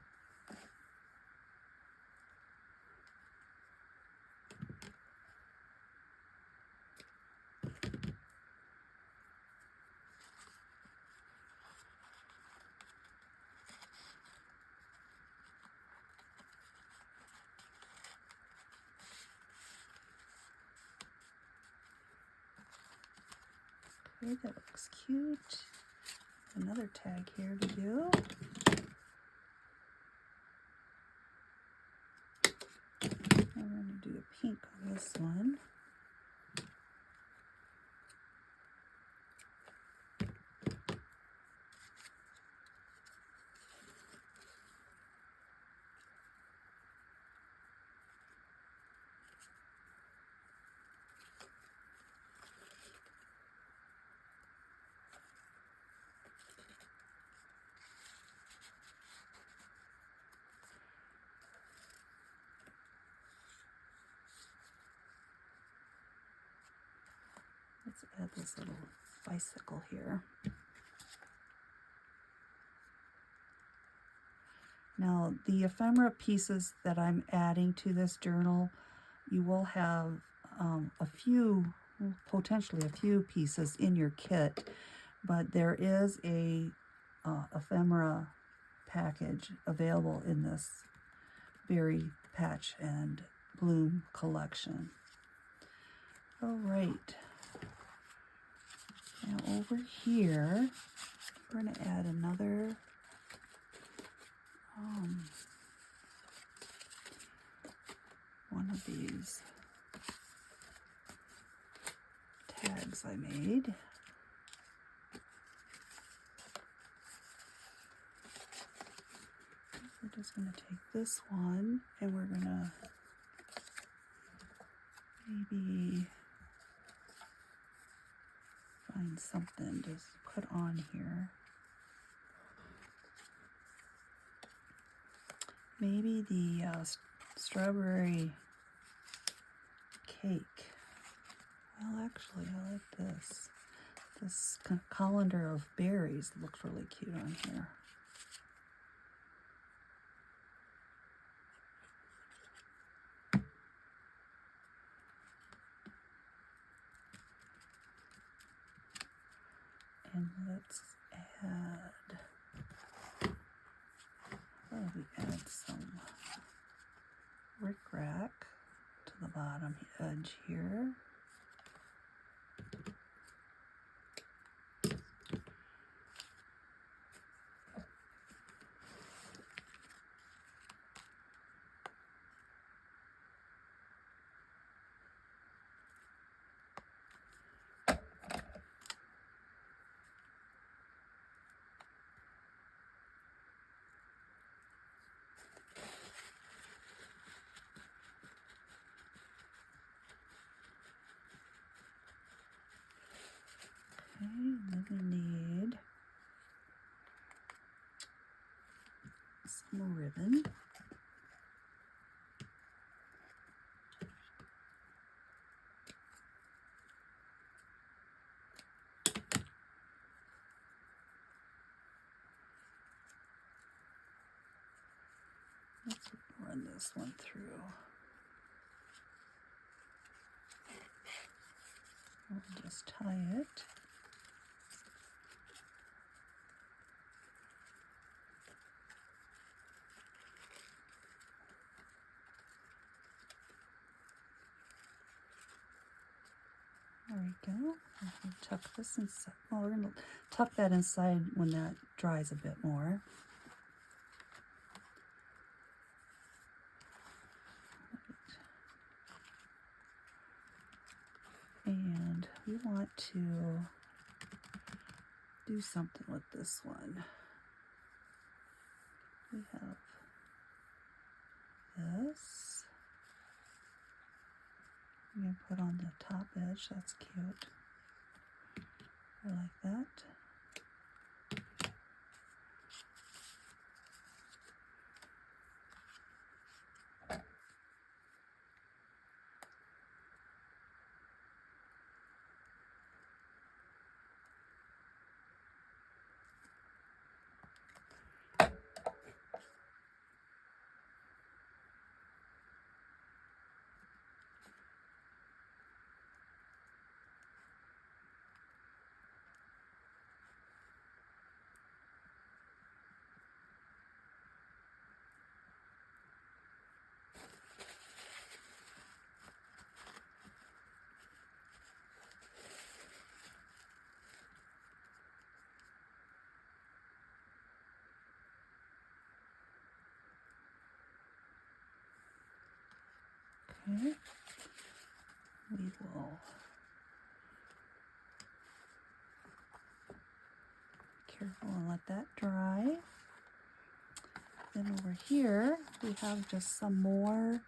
Okay, that looks cute. Another tag here to do. I'm going to do a pink on this one. Let's add this little bicycle here. Now, the ephemera pieces that I'm adding to this journal, you will have potentially a few pieces in your kit, but there is a ephemera package available in this Berry Patch and Bloom collection. All right. Now over here, we're going to add another one of these tags I made. We're just going to take this one and we're going to maybe find something to put on here. Maybe the strawberry cake. Well, actually, I like this. This colander of berries looks really cute on here. And let's add, we add some rickrack to the bottom edge here. And then we need some ribbon. Let's run this one through. We'll just tie it. There we go. I'll tuck this inside. Well, we're going to tuck that inside when that dries a bit more. And we want to do something with this one. We have this. I'm going to put on the top edge. That's cute. I like that. Okay, we will be careful and let that dry. Then over here, we have just some more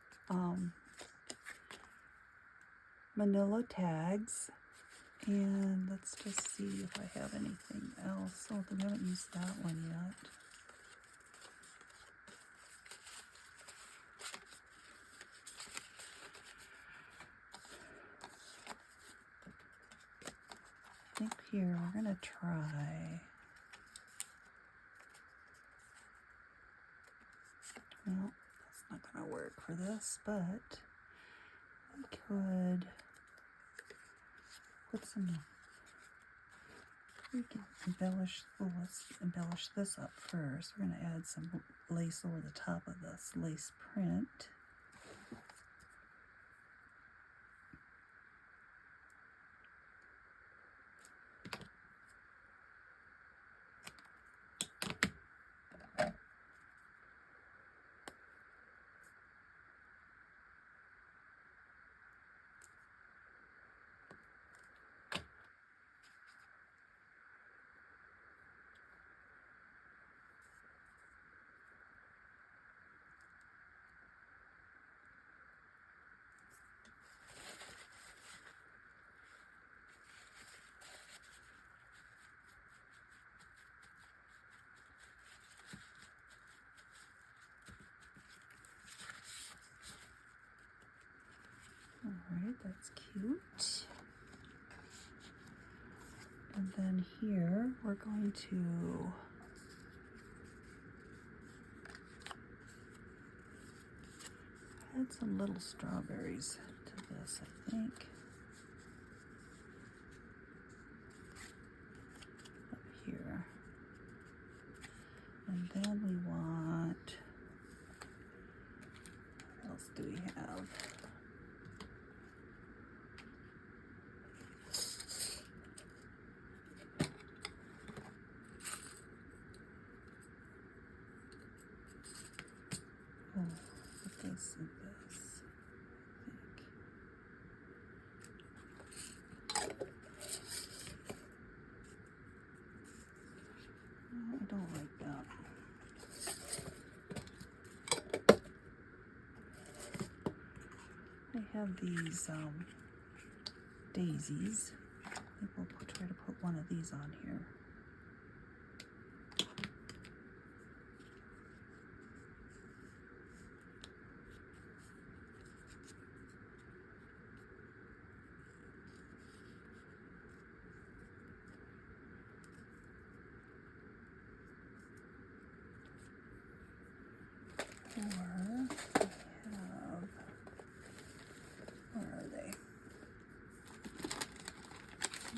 manila tags. And let's just see if I have anything else. Oh, we haven't used that one yet. I think here we're going to try, well, that's not going to work for this, but we could put some, we can embellish, oh, let's embellish this up first. We're going to add some lace over the top of this lace print. Alright, that's cute. And then here we're going to add some little strawberries to this, I think. Up here. And then we want, what else do we have? Oh, put this and this, I think. No, I don't like that. I have these daisies. I think we'll try to put one of these on here. Or I have, where are they?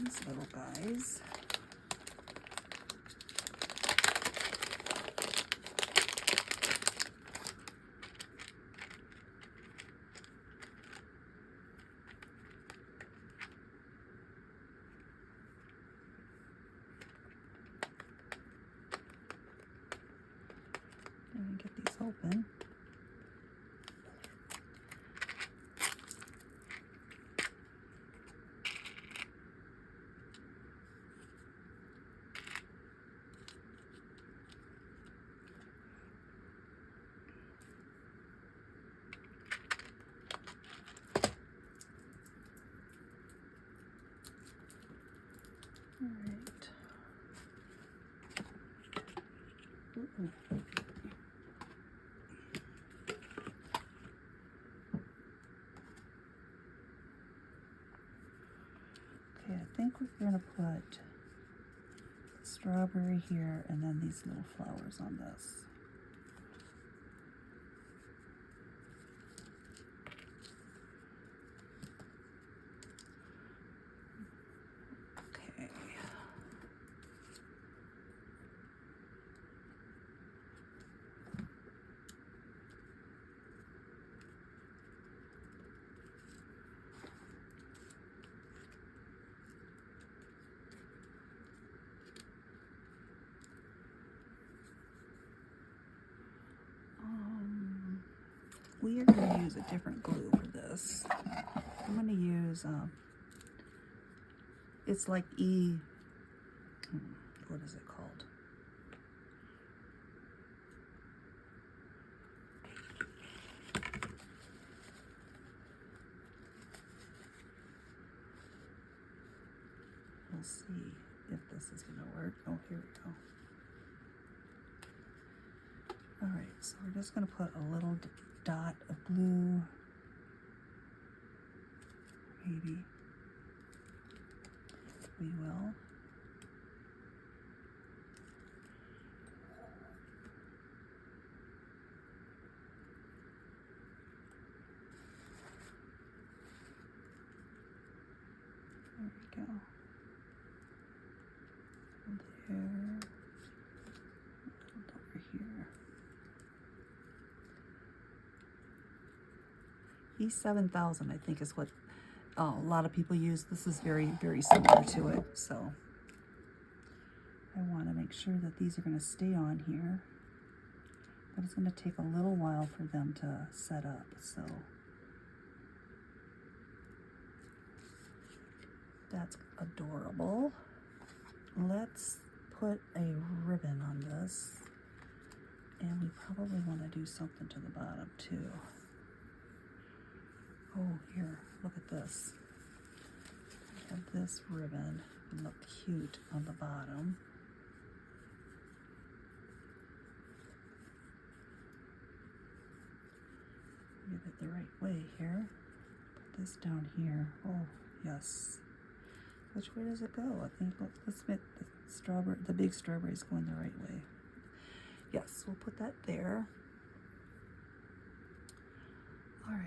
These little guys. And get these open. All right. Okay, I think we're going to put strawberry here and then these little flowers on this. Okay. We are going to use a different glue for this. I'm going to use, it's like what is it called? We'll see if this is going to work. Oh, here we go. All right, so we're just going to put a little dot of blue, maybe. We will. There we go. There. Over here. E7000, I think, is what a lot of people use. This is very, very similar to it. So I want to make sure that these are going to stay on here. But it's going to take a little while for them to set up. So that's adorable. Let's put a ribbon on this. And we probably want to do something to the bottom too. Oh, here, look at this. I have this ribbon. Look cute on the bottom. Get it the right way here. Put this down here. Oh, yes. Which way does it go? I think let's make the big strawberries going the right way. Yes, we'll put that there. All right.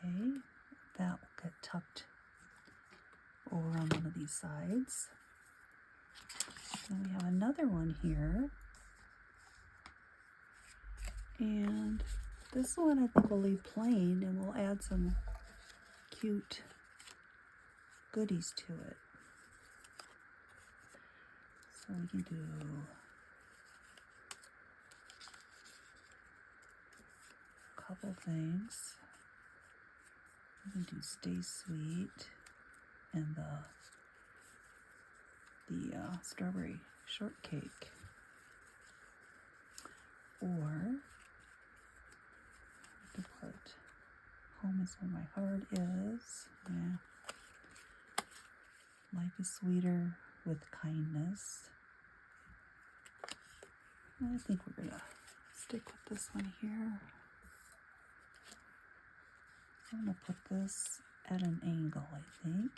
Okay, that will get tucked over on one of these sides. Then we have another one here. And this one I think we'll leave plain and we'll add some cute goodies to it. So we can do a couple things. We can do Stay Sweet and the strawberry shortcake. Or to put Home is Where My Heart Is. Yeah. Life is Sweeter with Kindness. I think we're gonna stick with this one here. I'm gonna put this at an angle, I think.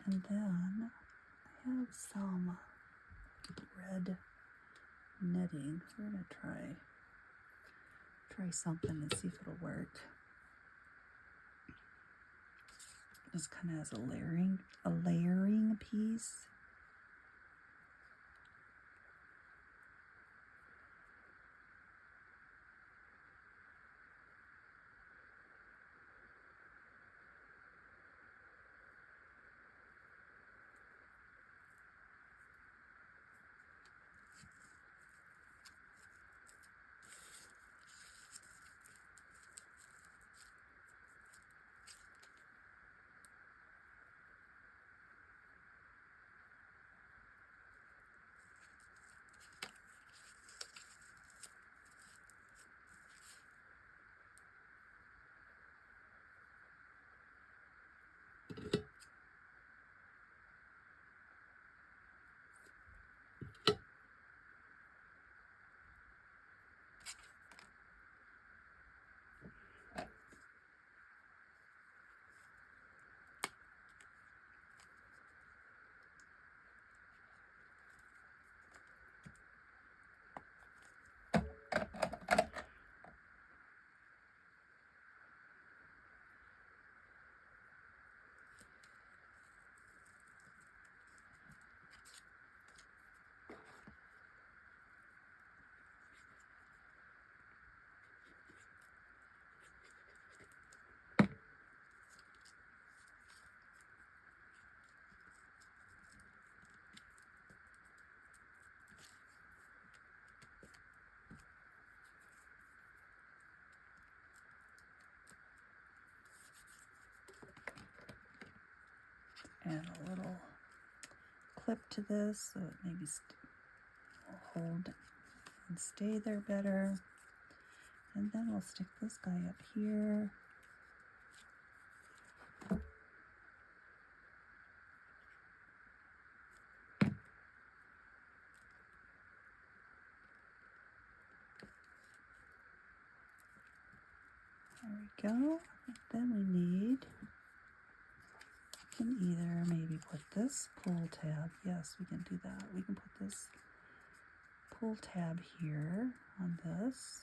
And then I have some red netting. We're gonna try something and see if it'll work. Just kind of as a layering piece. Add a little clip to this so it maybe will hold and stay there better. And then we'll stick this guy up here. There we go. Then we need, we can either maybe put this pull tab. Yes, we can do that. We can put this pull tab here on this.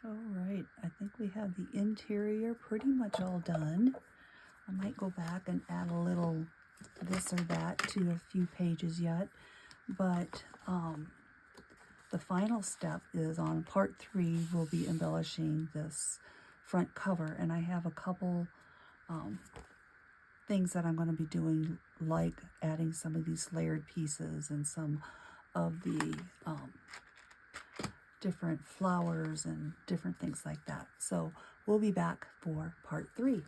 All right, I think we have the interior pretty much all done. I might go back and add a little this or that to a few pages yet, but the final step is on part 3. We'll be embellishing this front cover, and I have a couple things that I'm going to be doing, like adding some of these layered pieces and some of the different flowers and different things like that. So We'll be back for part 3.